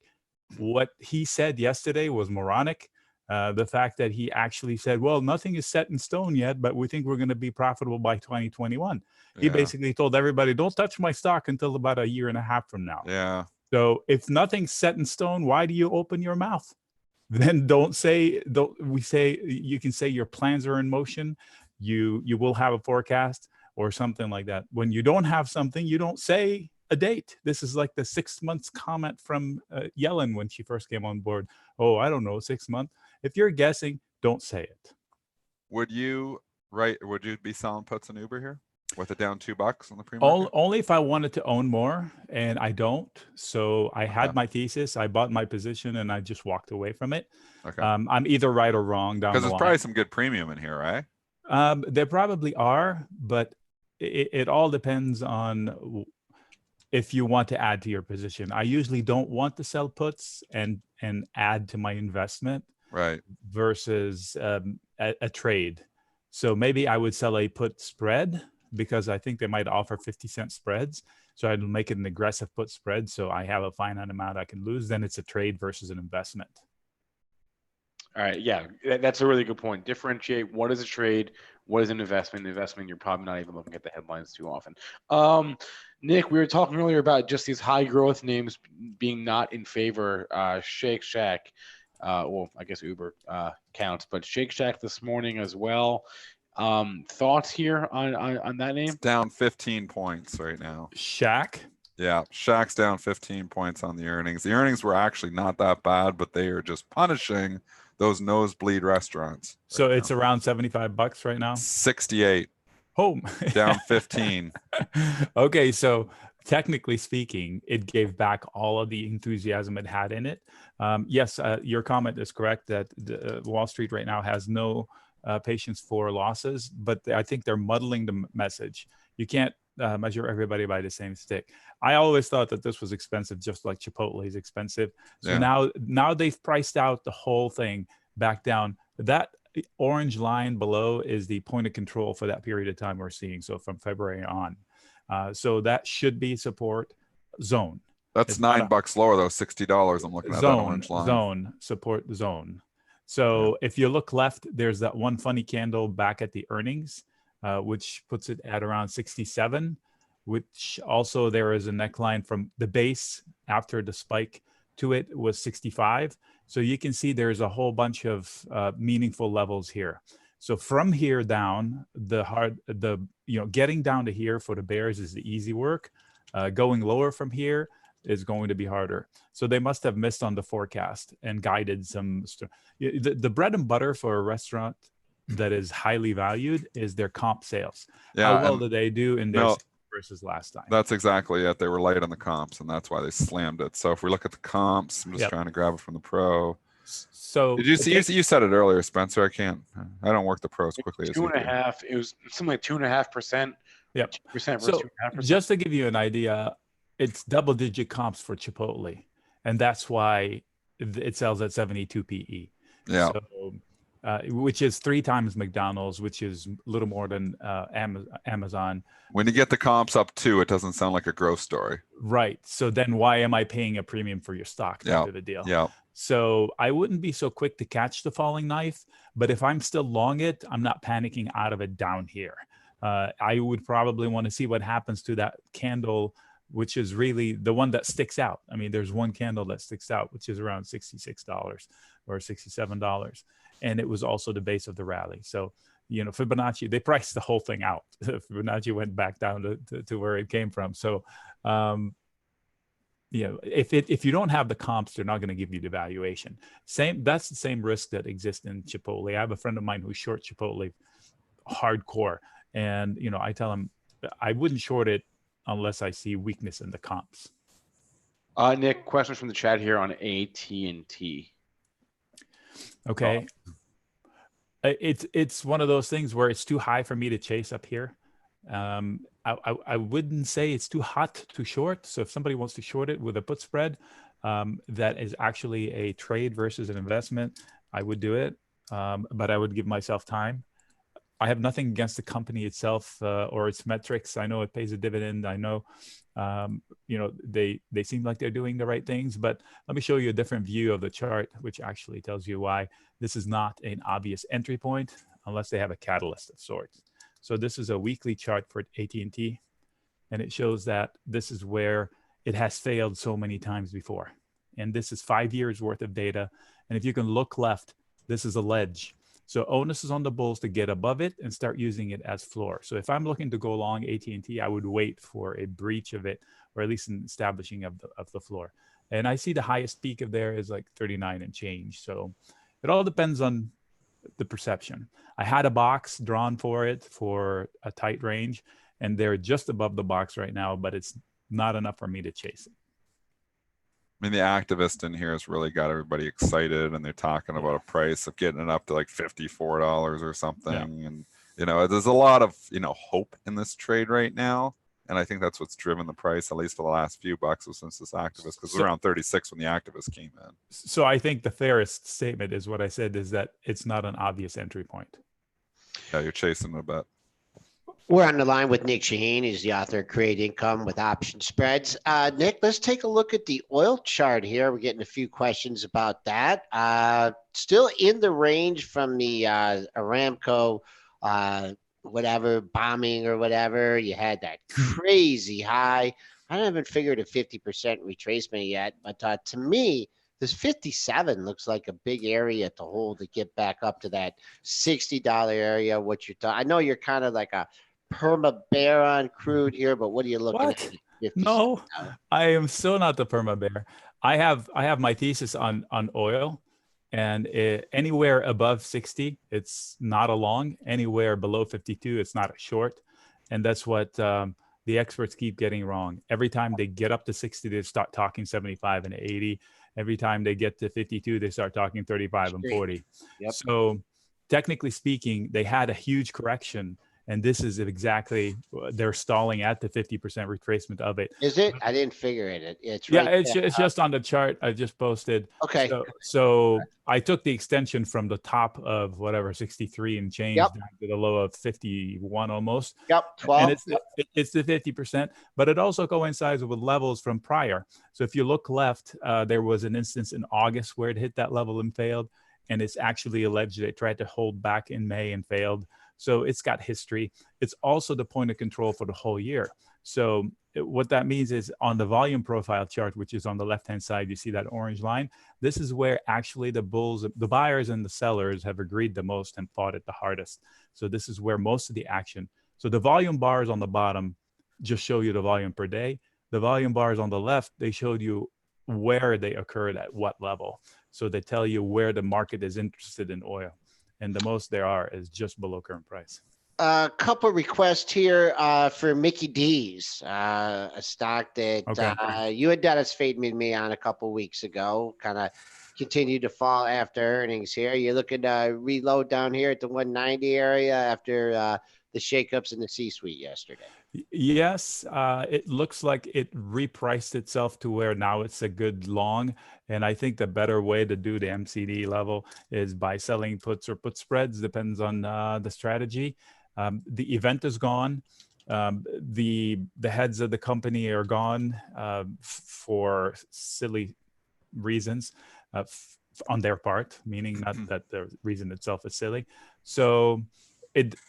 what he said yesterday was moronic. The fact that he actually said, well, nothing is set in stone yet, but we think we're going to be profitable by 2021. He basically told everybody, don't touch my stock until about a year and a half from now. Yeah. So if nothing's set in stone, why do you open your mouth? Then you can say your plans are in motion. You will have a forecast or something like that. When you don't have something, you don't say a date. This is like the 6 months comment from Yellen when she first came on board. Oh, I don't know, 6 months. If you're guessing, don't say it. Would you be selling puts in Uber here with it down $2 on the pre-market? Only if I wanted to own more, and I don't. So I had my thesis, I bought my position, and I just walked away from it. Okay. I'm either right or wrong down the line. Because there's probably some good premium in here, right? There probably are, but it all depends on if you want to add to your position. I usually don't want to sell puts and add to my investment, right? Versus a trade. So maybe I would sell a put spread because I think they might offer 50-cent spreads. So I'd make it an aggressive put spread. So I have a finite amount I can lose. Then it's a trade versus an investment. All right. Yeah, that's a really good point. Differentiate what is a trade, what is an investment. Investment, you're probably not even looking at the headlines too often. Nick, we were talking earlier about just these high growth names being not in favor. Shake Shack, well, I guess Uber counts, but Shake Shack this morning as well. Thoughts here on that name? It's down 15 points right now. SHAK? Yeah, SHAK's down 15 points on the earnings. The earnings were actually not that bad, but they are just punishing those nosebleed restaurants. So it's around $75 right now? 68. Oh, down 15. Okay, so technically speaking, it gave back all of the enthusiasm it had in it. Yes, your comment is correct that Wall Street right now has no patience for losses, but I think they're muddling the message. You can't measure everybody by the same stick. I always thought that this was expensive, just like Chipotle is expensive. So now they've priced out the whole thing back down. That orange line below is the point of control for that period of time we're seeing. So from February on. So that should be support zone. That's $9 lower though, $60. I'm looking at that orange line. Zone, support zone. So if you look left, there's that one funny candle back at the earnings, which puts it at around 67, which also there is a neckline from the base after the spike to it was 65. So you can see there's a whole bunch of meaningful levels here. So from here down, getting down to here for the bears is the easy work. Going lower from here is going to be harder. So they must have missed on the forecast and guided some. The bread and butter for a restaurant that is highly valued is their comp sales. Yeah, how well do they do in their versus last time. That's exactly it. They were light on the comps, and that's why they slammed it. So if we look at the comps, I'm just Yep. trying to grab it from the pro. So Did you see? You said it earlier, Spencer. I don't work the pros quickly as you do. 2.5. It was something like 2.5%. Yep. 2% versus So 2.5%. just to give you an idea, it's double-digit comps for Chipotle, and that's why it sells at 72 PE. Yeah. So, which is 3 times McDonald's, which is a little more than Amazon. When you get the comps up too, it doesn't sound like a growth story. Right. So then why am I paying a premium for your stock? Yeah. To the deal. Yeah. So I wouldn't be so quick to catch the falling knife, but if I'm still long it, I'm not panicking out of it down here. I would probably want to see what happens to that candle, which is really the one that sticks out. I mean, there's one candle that sticks out, which is around $66 or $67. And it was also the base of the rally. So, you know, Fibonacci, they priced the whole thing out. Fibonacci went back down to where it came from. So, you know, if you don't have the comps, they're not going to give you the valuation. That's the same risk that exists in Chipotle. I have a friend of mine who's short Chipotle hardcore. And, you know, I tell him I wouldn't short it unless I see weakness in the comps. Nick, questions from the chat here on AT&T. Okay. It's one of those things where it's too high for me to chase up here. I wouldn't say it's too hot to short. So if somebody wants to short it with a put spread, that is actually a trade versus an investment, I would do it. But I would give myself time. I have nothing against the company itself or its metrics. I know it pays a dividend. I know, you know, they seem like they're doing the right things. But let me show you a different view of the chart, which actually tells you why this is not an obvious entry point unless they have a catalyst of sorts. So this is a weekly chart for AT&T, and it shows that this is where it has failed so many times before. And this is 5 years worth of data. And if you can look left, this is a ledge. So onus is on the bulls to get above it and start using it as floor. So if I'm looking to go long AT&T, I would wait for a breach of it, or at least an establishing of the floor. And I see the highest peak of there is like 39 and change. So it all depends on the perception. I had a box drawn for it for a tight range, and they're just above the box right now, but it's not enough for me to chase it. I mean, the activist in here has really got everybody excited, and they're talking about a price of getting it up to like $54 or something. Yeah. And, you know, there's a lot of, you know, hope in this trade right now. And I think that's what's driven the price, at least for the last few bucks, since this activist, because it was around 36 when the activist came in. So I think the fairest statement is what I said, is that it's not an obvious entry point. Yeah, you're chasing a bet. We're on the line with Nick Chahine. He's the author of Create Income with Option Spreads. Nick, let's take a look at the oil chart here. We're getting a few questions about that. Still in the range from the Aramco whatever bombing or whatever. You had that crazy high. I haven't figured a 50% retracement yet, but to me, this 57 looks like a big area to hold to get back up to that $60 area. What you're talking? I know you're kind of like a perma bear on crude here, but what are you looking at? No, I am still not the perma bear. I have my thesis on oil, and anywhere above 60, it's not a long. Anywhere below 52, it's not a short, and that's what the experts keep getting wrong. Every time they get up to 60, they start talking 75 and 80. Every time they get to 52, they start talking 35 and 40. Yep. So technically speaking, they had a huge correction. And this is exactly, they're stalling at the 50% retracement of it. Is it? I didn't figure it. It's right. Yeah, it's just on the chart I just posted. Okay. So I took the extension from the top of whatever 63 and changed down to the low of 51 almost. Yep, 12. And it's the 50%, but it also coincides with levels from prior. So if you look left, there was an instance in August where it hit that level and failed. And it's actually alleged it tried to hold back in May and failed. So it's got history. It's also the point of control for the whole year. So what that means is on the volume profile chart, which is on the left-hand side, you see that orange line. This is where actually the bulls, the buyers and the sellers have agreed the most and fought it the hardest. So this is where most of the action. So the volume bars on the bottom just show you the volume per day. The volume bars on the left, they showed you where they occurred at what level. So they tell you where the market is interested in oil. And the most there are is just below current price. A couple requests here for Mickey D's, a stock that Okay. you and Dennis faded me on a couple weeks ago. Kind of continued to fall after earnings here. You're looking to reload down here at the 190 area after the shakeups in the C-suite yesterday. Yes, it looks like it repriced itself to where now it's a good long. And I think the better way to do the MCD level is by selling puts or put spreads, depends on the strategy. The event is gone. The heads of the company are gone for silly reasons on their part, meaning not that the reason itself is silly. So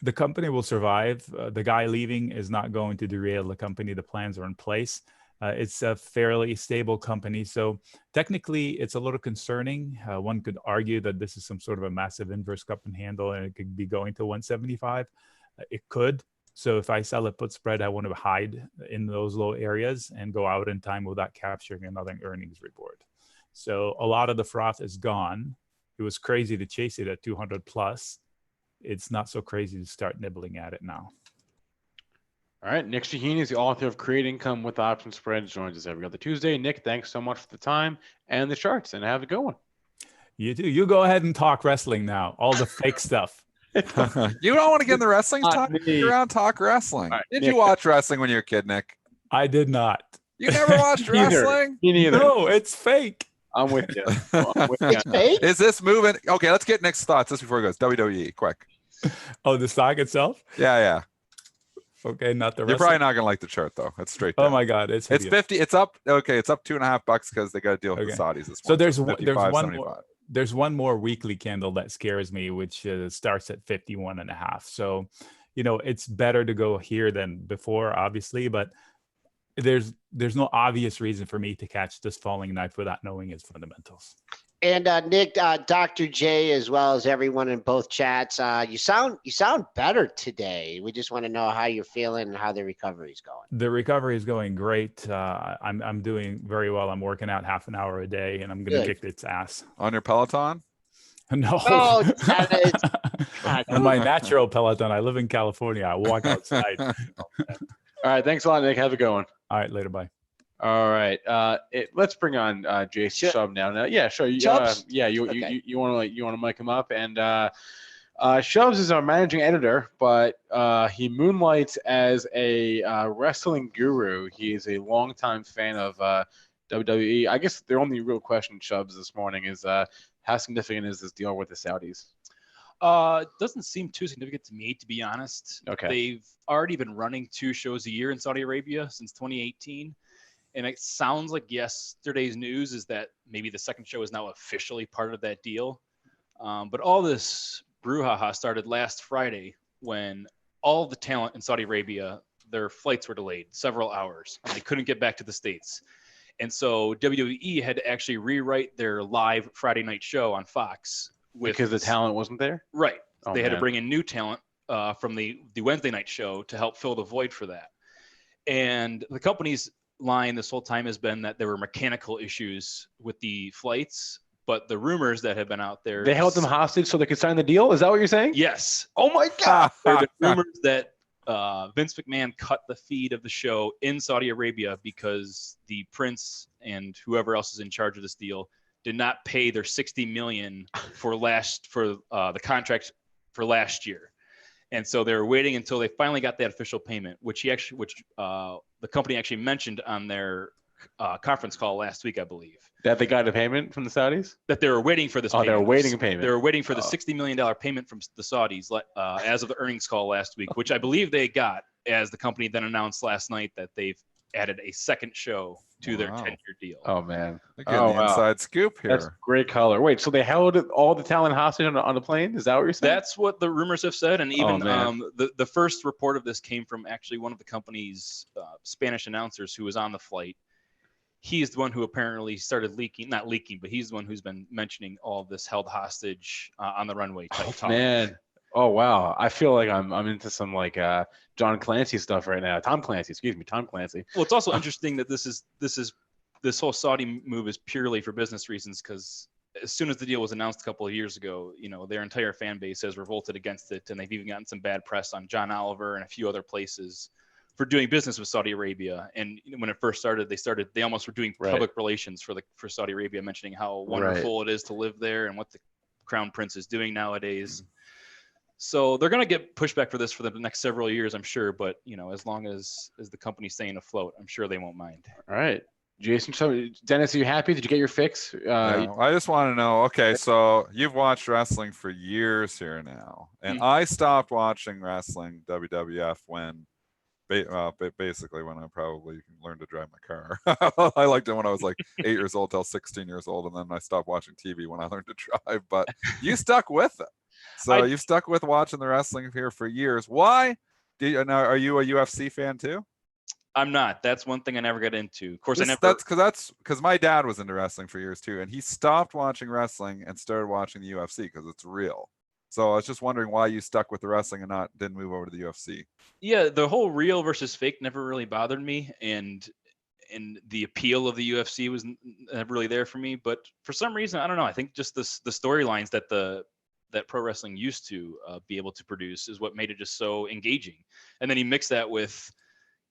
the company will survive. The guy leaving is not going to derail the company. The plans are in place. It's a fairly stable company. So technically, it's a little concerning. One could argue that this is some sort of a massive inverse cup and handle, and it could be going to 175. It could. So if I sell a put spread, I want to hide in those low areas and go out in time without capturing another earnings report. So a lot of the froth is gone. It was crazy to chase it at 200 plus. It's not so crazy to start nibbling at it now. All right, Nick Chahine is the author of Create Income with Option Spreads, joins us every other Tuesday. Nick, thanks so much for the time and the charts, and have a good one. You do. You go ahead and talk wrestling now. All the fake stuff. You don't want to get in the wrestling talk? You're around talk wrestling. Right, Did Nick, you watch wrestling when you were a kid, Nick? I did not. You never watched wrestling? Me neither. No, it's fake. I'm with you. It's fake. Is this moving? Okay, let's get Nick's thoughts just before it goes. WWE, quick. Oh, the stock itself? Yeah. Okay, not the You're wrestling. probably not gonna like the chart though. It's straight down. Oh my God, it's 50. It's up. Okay, it's up $2.50 because they got to deal with the Saudis this So morning. there's one more weekly candle that scares me, which starts at 51.5. So, it's better to go here than before, obviously, but there's no obvious reason for me to catch this falling knife without knowing its fundamentals. And Nick, Dr. J, as well as everyone in both chats, you sound better today. We just want to know how you're feeling and how the recovery is going. The recovery is going great. I'm doing very well. I'm working out half an hour a day, and I'm going to kick its ass. On your Peloton? No. Oh, On my natural Peloton. I live in California. I walk outside. All right, thanks a lot, Nick. Have a good one. All right, later. Bye. All right, let's bring on Jason Shub now. Yeah, sure. You want to mic him up, and Shubs is our managing editor, but he moonlights as a wrestling guru. He is a longtime fan of WWE. I guess the only real question, Shubs, this morning is how significant is this deal with the Saudis? Doesn't seem too significant to me, to be honest. Okay. They've already been running 2 shows a year in Saudi Arabia since 2018. And it sounds like yesterday's news is that maybe the second show is now officially part of that deal. But all this brouhaha started last Friday when all the talent in Saudi Arabia, their flights were delayed several hours and they couldn't get back to the States. And so WWE had to actually rewrite their live Friday night show on Fox. Because the talent wasn't there? Right. Oh, they had to bring in new talent from the Wednesday night show to help fill the void for that. And the company's line this whole time has been that there were mechanical issues with the flights, but the rumors that have been out there, they held them hostage so they could sign the deal. Is that what you're saying? Yes. Oh my God. There have been rumors that Vince McMahon cut the feed of the show in Saudi Arabia because the prince and whoever else is in charge of this deal did not pay their $60 million for the contract for last year. And so they were waiting until they finally got that official payment, which the company actually mentioned on their conference call last week, I believe. That they got a payment from the Saudis? That they were waiting for this payment. They were waiting payment. They were waiting for the $60 million payment from the Saudis as of the earnings call last week, which I believe they got, as the company then announced last night that they've added a second show to their 10-year deal. Oh, man. Inside scoop here. That's great color. Wait, so they held all the talent hostage on the plane? Is that what you're saying? That's what the rumors have said. And even the first report of this came from actually one of the company's Spanish announcers who was on the flight. He's the one who apparently started not leaking, but he's the one who's been mentioning all of this held hostage on the runway type talk. Man. Oh, wow. I feel like I'm into some John Clancy stuff right now. Tom Clancy. Well, it's also interesting that this whole Saudi move is purely for business reasons, because as soon as the deal was announced a couple of years ago, their entire fan base has revolted against it, and they've even gotten some bad press on John Oliver and a few other places for doing business with Saudi Arabia. And when it first started, they almost were doing public relations for Saudi Arabia, mentioning how wonderful it is to live there and what the Crown Prince is doing nowadays. So they're going to get pushback for this for the next several years, I'm sure. But, as long as the company's staying afloat, I'm sure they won't mind. All right. Jason, so Dennis, are you happy? Did you get your fix? I just want to know, okay, so you've watched wrestling for years here now. And I stopped watching wrestling, WWF, when basically when I probably learned to drive my car. I liked it when I was like 8 years old till 16 years old, and then I stopped watching TV when I learned to drive. But you stuck with it, so you've stuck with watching the wrestling here for years. Why? Now, are you a UFC fan too? I'm not. That's one thing I never got into. Of course, That's because my dad was into wrestling for years too, and he stopped watching wrestling and started watching the UFC because it's real. So I was just wondering why you stuck with the wrestling and didn't move over to the UFC. Yeah, the whole real versus fake never really bothered me, and the appeal of the UFC was never really there for me. But for some reason, I don't know. I think just the storylines that pro wrestling used to be able to produce is what made it just so engaging. And then he mixed that with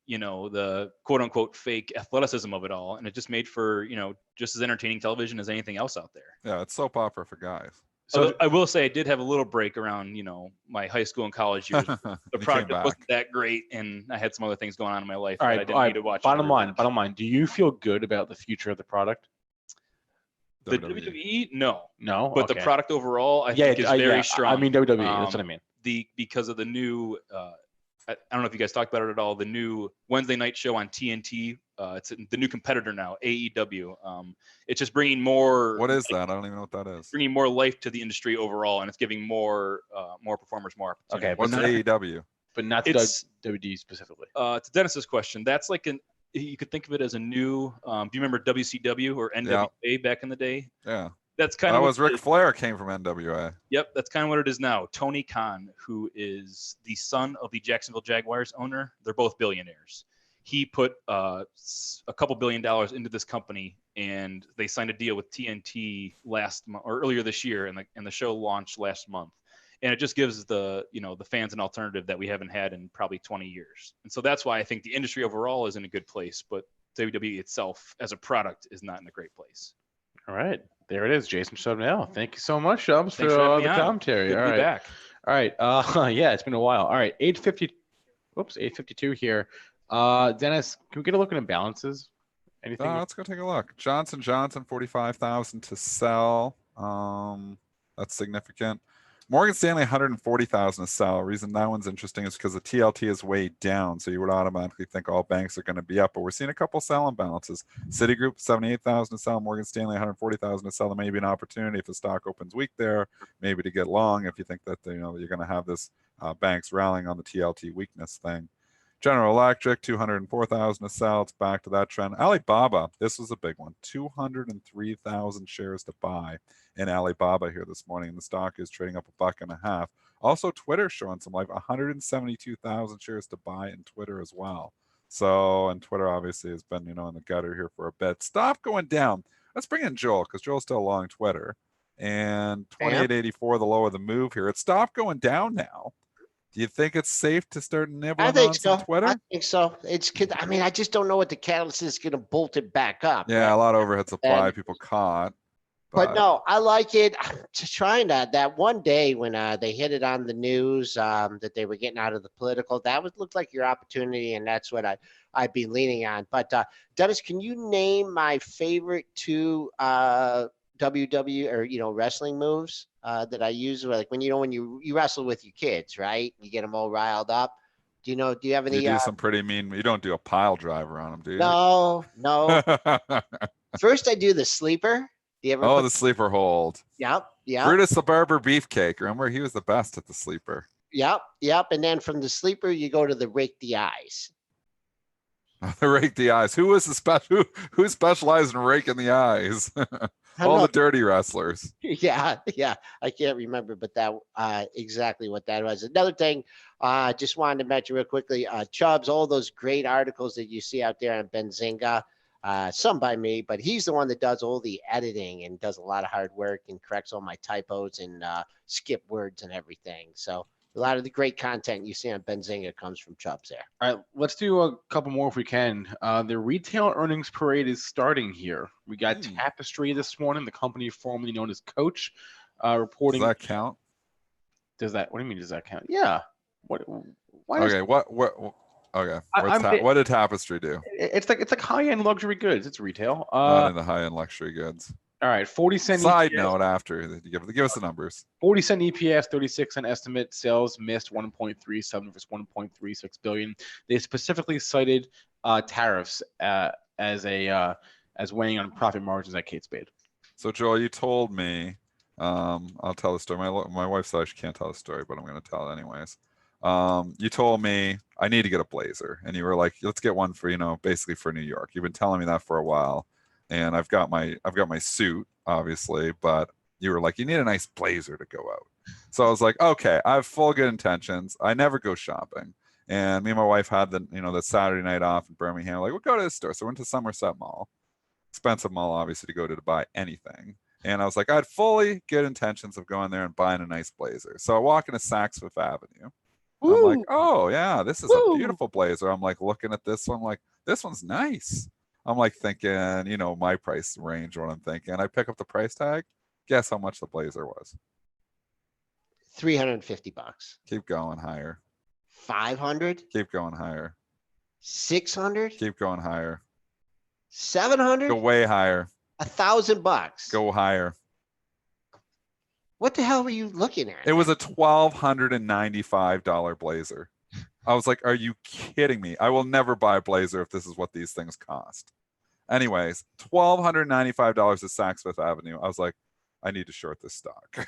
the quote unquote fake athleticism of it all, and it just made for just as entertaining television as anything else out there. Yeah, it's soap opera for guys. So I will say I did have a little break around, my high school and college years. The product wasn't that great, and I had some other things going on in my life. I didn't need to watch. Bottom line, do you feel good about the future of the product? The WWE, no. But the product overall, I think is very strong. I mean WWE. That's what I mean. Because of the new, I don't know if you guys talked about it at all. The new Wednesday night show on TNT. It's the new competitor now, AEW. It's just bringing more. What is that? I don't even know what that is. Bringing more life to the industry overall, and it's giving more performers more opportunity. Okay, what's AEW? But not WWE specifically. To Dennis's question, that's like you could think of it as a new. Do you remember WCW or NWA back in the day? Yeah. That's kind of was Ric Flair came from NWA. Yep, that's kind of what it is now. Tony Khan, who is the son of the Jacksonville Jaguars owner, they're both billionaires. He put a couple $2 billion into this company, and they signed a deal with TNT last month or earlier this year, and the show launched last month. And it just gives the fans an alternative that we haven't had in probably 20 years. And so that's why I think the industry overall is in a good place, but WWE itself as a product is not in a great place. All right. There it is, Jason Chubnell. Thank you so much, Shubs, for the commentary. Good to be back. All right. Yeah, it's been a while. All right. 852 here. Dennis, can we get a look at imbalances? Anything? Let's go take a look. Johnson, 45,000 to sell. That's significant. Morgan Stanley, 140,000 to sell. The reason that one's interesting is because the TLT is way down, so you would automatically think all banks are going to be up, but we're seeing a couple sell imbalances. Citigroup, 78,000 to sell. Morgan Stanley, 140,000 to sell. There may be an opportunity if the stock opens weak there, maybe to get long if you think that you're going to have this banks rallying on the TLT weakness thing. General Electric, 204,000 to sell. It's back to that trend. Alibaba, this was a big one. 203,000 shares to buy in Alibaba here this morning, and the stock is trading up $1.50. Also, Twitter showing some life. 172,000 shares to buy in Twitter as well. So, and Twitter obviously has been, in the gutter here for a bit. Stop going down. Let's bring in Joel, because Joel's still long Twitter. And 28.84, the low of the move here. It stopped going down now. Do you think it's safe to start nibbling on some Twitter? I think so. I just don't know what the catalyst is going to bolt it back up. Yeah, right? A lot of overhead supply, people caught. But no, I like it. Just trying that one day when they hit it on the news that they were getting out of the political, looked like your opportunity, and that's what I'd be leaning on. But Dennis, can you name my favorite two WWE or wrestling moves that I use, like when you wrestle with your kids, right? You get them all riled up. Do you have any? You do some pretty mean. You don't do a pile driver on them, do you? No. First, I do the sleeper. The sleeper hold. Yep. Brutus the Barber Beefcake. Remember, he was the best at the sleeper. Yep. And then from the sleeper, you go to the rake the eyes. The rake the eyes. Who specialized in raking the eyes? All the dirty wrestlers. Yeah. I can't remember, but that exactly what that was. Another thing, just wanted to mention real quickly, Chubbs, all those great articles that you see out there on Benzinga. some by me, but he's the one that does all the editing and does a lot of hard work and corrects all my typos and skip words and everything. So a lot of the great content you see on Benzinga comes from Chubbs there. All right, let's do a couple more if we can. The retail earnings parade is starting here. We got Tapestry this morning, the company formerly known as Coach, reporting. Does that count? What do you mean? Does that count? Yeah. What? Why Okay. What did Tapestry do? It's like high-end luxury goods. It's retail. Not into high-end luxury goods. All right, 40-cent Side EPS. note after give us the numbers. 40-cent EPS, 36-cent estimate. Sales missed 1.37 versus 1.36 billion. They specifically cited tariffs as weighing on profit margins at Kate Spade. So Joel, you told me. I'll tell the story. My wife said she can't tell the story, but I'm going to tell it anyways. You told me I need to get a blazer, and you were like, let's get one for, basically for New York. You've been telling me that for a while, and I've got my suit, obviously, but you were like, you need a nice blazer to go out. So I was like, okay, I have full good intentions. I never go shopping. And me and my wife had the Saturday night off in Birmingham. Like, we'll go to the store. So we went to Somerset Mall, expensive mall, obviously, to go to buy anything. And I was like, I had fully good intentions of going there and buying a nice blazer. So I walk into Saks Fifth Avenue. I'm like, oh yeah, this is a beautiful blazer. I'm like looking at this one, like, this one's nice. I'm like thinking, my price range, what I'm thinking. I pick up the price tag. Guess how much the blazer was? $350. Keep going higher. 500. Keep going higher. 600. Keep going higher. 700. Go way higher. $1,000. Go higher. What the hell were you looking at? It was a $1,295 blazer. I was like, are you kidding me? I will never buy a blazer if this is what these things cost. Anyways, $1,295 at Saks Fifth Avenue. I was like, I need to short this stock.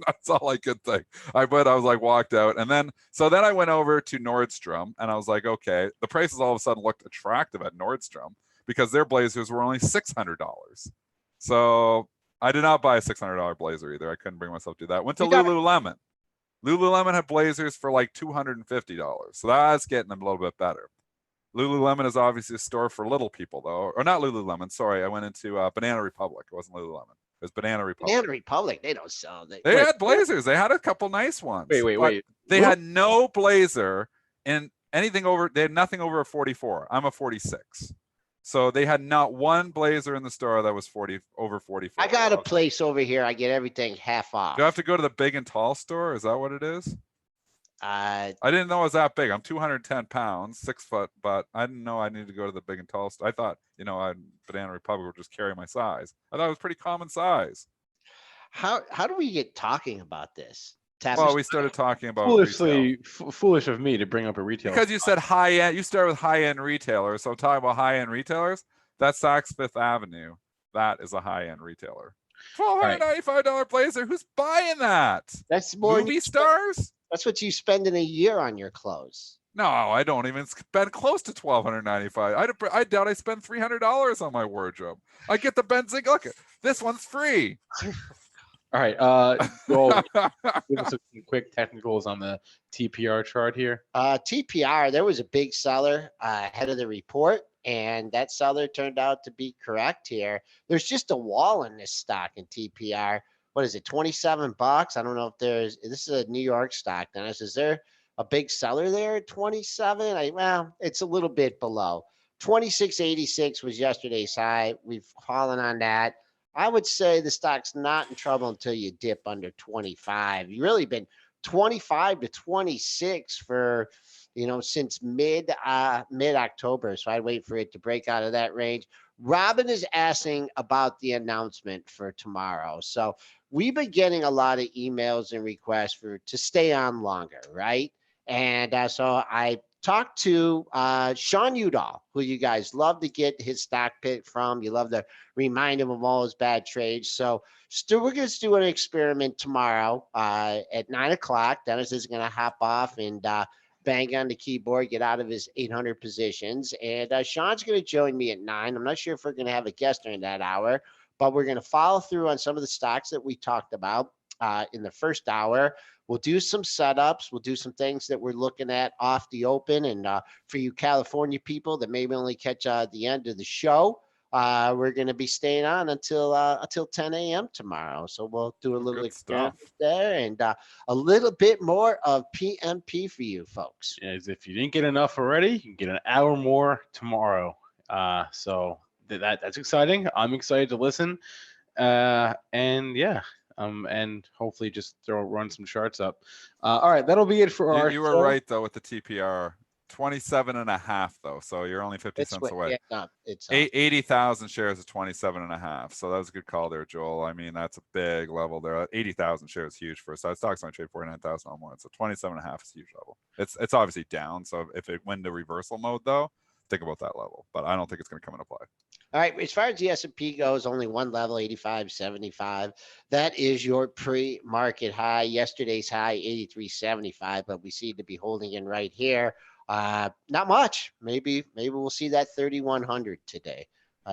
That's all I could think. Walked out. And then I went over to Nordstrom, and I was like, okay, the prices all of a sudden looked attractive at Nordstrom because their blazers were only $600. So I did not buy a $600 blazer either. I couldn't bring myself to do that. Went to Lululemon. Lululemon had blazers for like $250. So that's getting them a little bit better. Lululemon is obviously a store for little people, though. Or not Lululemon. Sorry, I went into Banana Republic. It wasn't Lululemon. It was Banana Republic. Banana Republic, they don't sell. They had blazers. They had a couple nice ones. Wait. They had no blazer in anything over. They had nothing over a 44. I'm a 46. So they had not one blazer in the store that was over 44. I got a place over here. I get everything half off. Do I have to go to the big and tall store? Is that what it is? I didn't know it was that big. I'm 210 pounds, 6 foot, but I didn't know I needed to go to the big and tall store. I thought, Banana Republic would just carry my size. I thought it was pretty common size. How do we get talking about this? Well, we started talking about foolish of me to bring up a retailer. Because you said high end. You started with high end retailers. So I'm talking about high end retailers. That's Saks Fifth Avenue. That is a high end retailer. $1,295 blazer. Who's buying that? That's more movie stars. That's what you spend in a year on your clothes. No, I don't even spend close to $1,295. I doubt I spend $300 on my wardrobe. I get the Benzinga. Look, this one's free. All right. Well, give us some quick technicals on the TPR chart here. TPR, there was a big seller ahead of the report, and that seller turned out to be correct here. There's just a wall in this stock in TPR. What is it, $27? I don't know if this is a New York stock, Dennis. Is there a big seller there at 27? Well, it's a little bit below. 26.86 was yesterday's high. We've fallen on that. I would say the stock's not in trouble until you dip under 25. You've really been 25 to 26 for, since mid-October. So I'd wait for it to break out of that range. Robin is asking about the announcement for tomorrow. So we've been getting a lot of emails and requests to stay on longer, right? And so I talked to Sean Udall, who you guys love to get his stock pick from. You love to remind him of all his bad trades. So we're going to do an experiment tomorrow at 9 o'clock. Dennis is going to hop off and bang on the keyboard, get out of his 800 positions. And Sean's going to join me at 9. I'm not sure if we're going to have a guest during that hour, but we're going to follow through on some of the stocks that we talked about in the first hour. We'll do some setups. We'll do some things that we're looking at off the open. And for you California people that maybe only catch the end of the show, we're going to be staying on until 10 a.m. tomorrow. So we'll do a little experiment there and a little bit more of PMP for you folks. As if you didn't get enough already, you can get an hour more tomorrow. So that's exciting. I'm excited to listen. And yeah. And hopefully just run some charts up. All right, that'll be it for our You were right though with the TPR. 27.5 though, so you're only 50 cents away. Yeah, it's 80,000 shares of 27.5. So that was a good call there, Joel. I mean, that's a big level there. 80,000 shares is huge for us. Stocks only trade 49,000 on one. So 27.5 is a huge level. It's obviously down. So if it went into reversal mode though, think about that level. But I don't think it's going to come into play. All right, as far as the S&P goes, only one level, 85.75. That is your pre-market high. Yesterday's high, 83.75, but we seem to be holding in right here. Not much. Maybe we'll see that 3,100 today.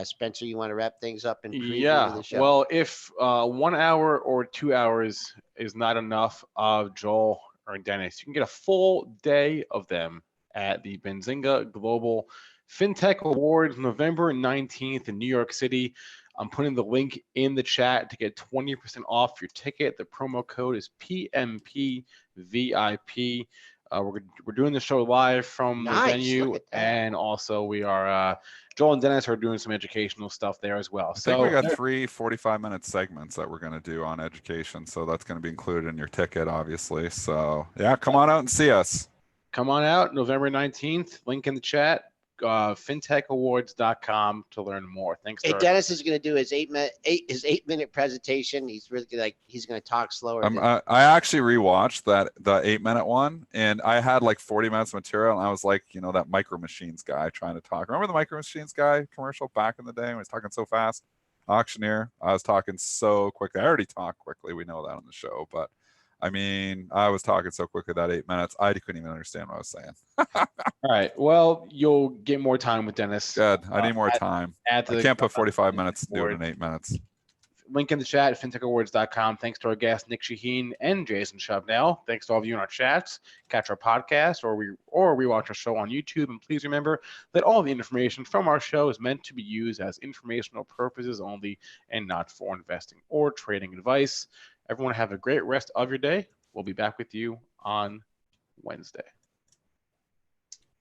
Spencer, you want to wrap things up and preview the show? Well, if 1 hour or 2 hours is not enough of Joel or Dennis, you can get a full day of them at the Benzinga Global FinTech Awards, November 19th in New York City. I'm putting the link in the chat to get 20% off your ticket. The promo code is PMPVIP. We're doing the show live from the venue, and also we are Joel and Dennis are doing some educational stuff there as well. I think we got 3 45-minute segments that we're going to do on education, so that's going to be included in your ticket, obviously. So yeah, come on out and see us. Come on out, November 19th. Link in the chat. FinTechAwards.com to learn more. Thanks. Hey, Dennis is going to do his 8-minute presentation. He's really he's going to talk slower. I actually rewatched the 8-minute one, and I had like 40 minutes of material, and I was like, that Micro Machines guy trying to talk. Remember the Micro Machines guy commercial back in the day when he was talking so fast? Auctioneer. I was talking so quickly. I already talk quickly. We know that on the show, but I mean, I was talking so quickly that 8 minutes, I couldn't even understand what I was saying. All right. Well, you'll get more time with Dennis. Good. I need more time. I can't put 45 minutes to do it in 8 minutes. Link in the chat, fintechawards.com. Thanks to our guests, Nick Chahine and Jason Chubnell. Thanks to all of you in our chats. Catch our podcast or rewatch our show on YouTube. And please remember that all the information from our show is meant to be used as informational purposes only and not for investing or trading advice. Everyone have a great rest of your day. We'll be back with you on Wednesday.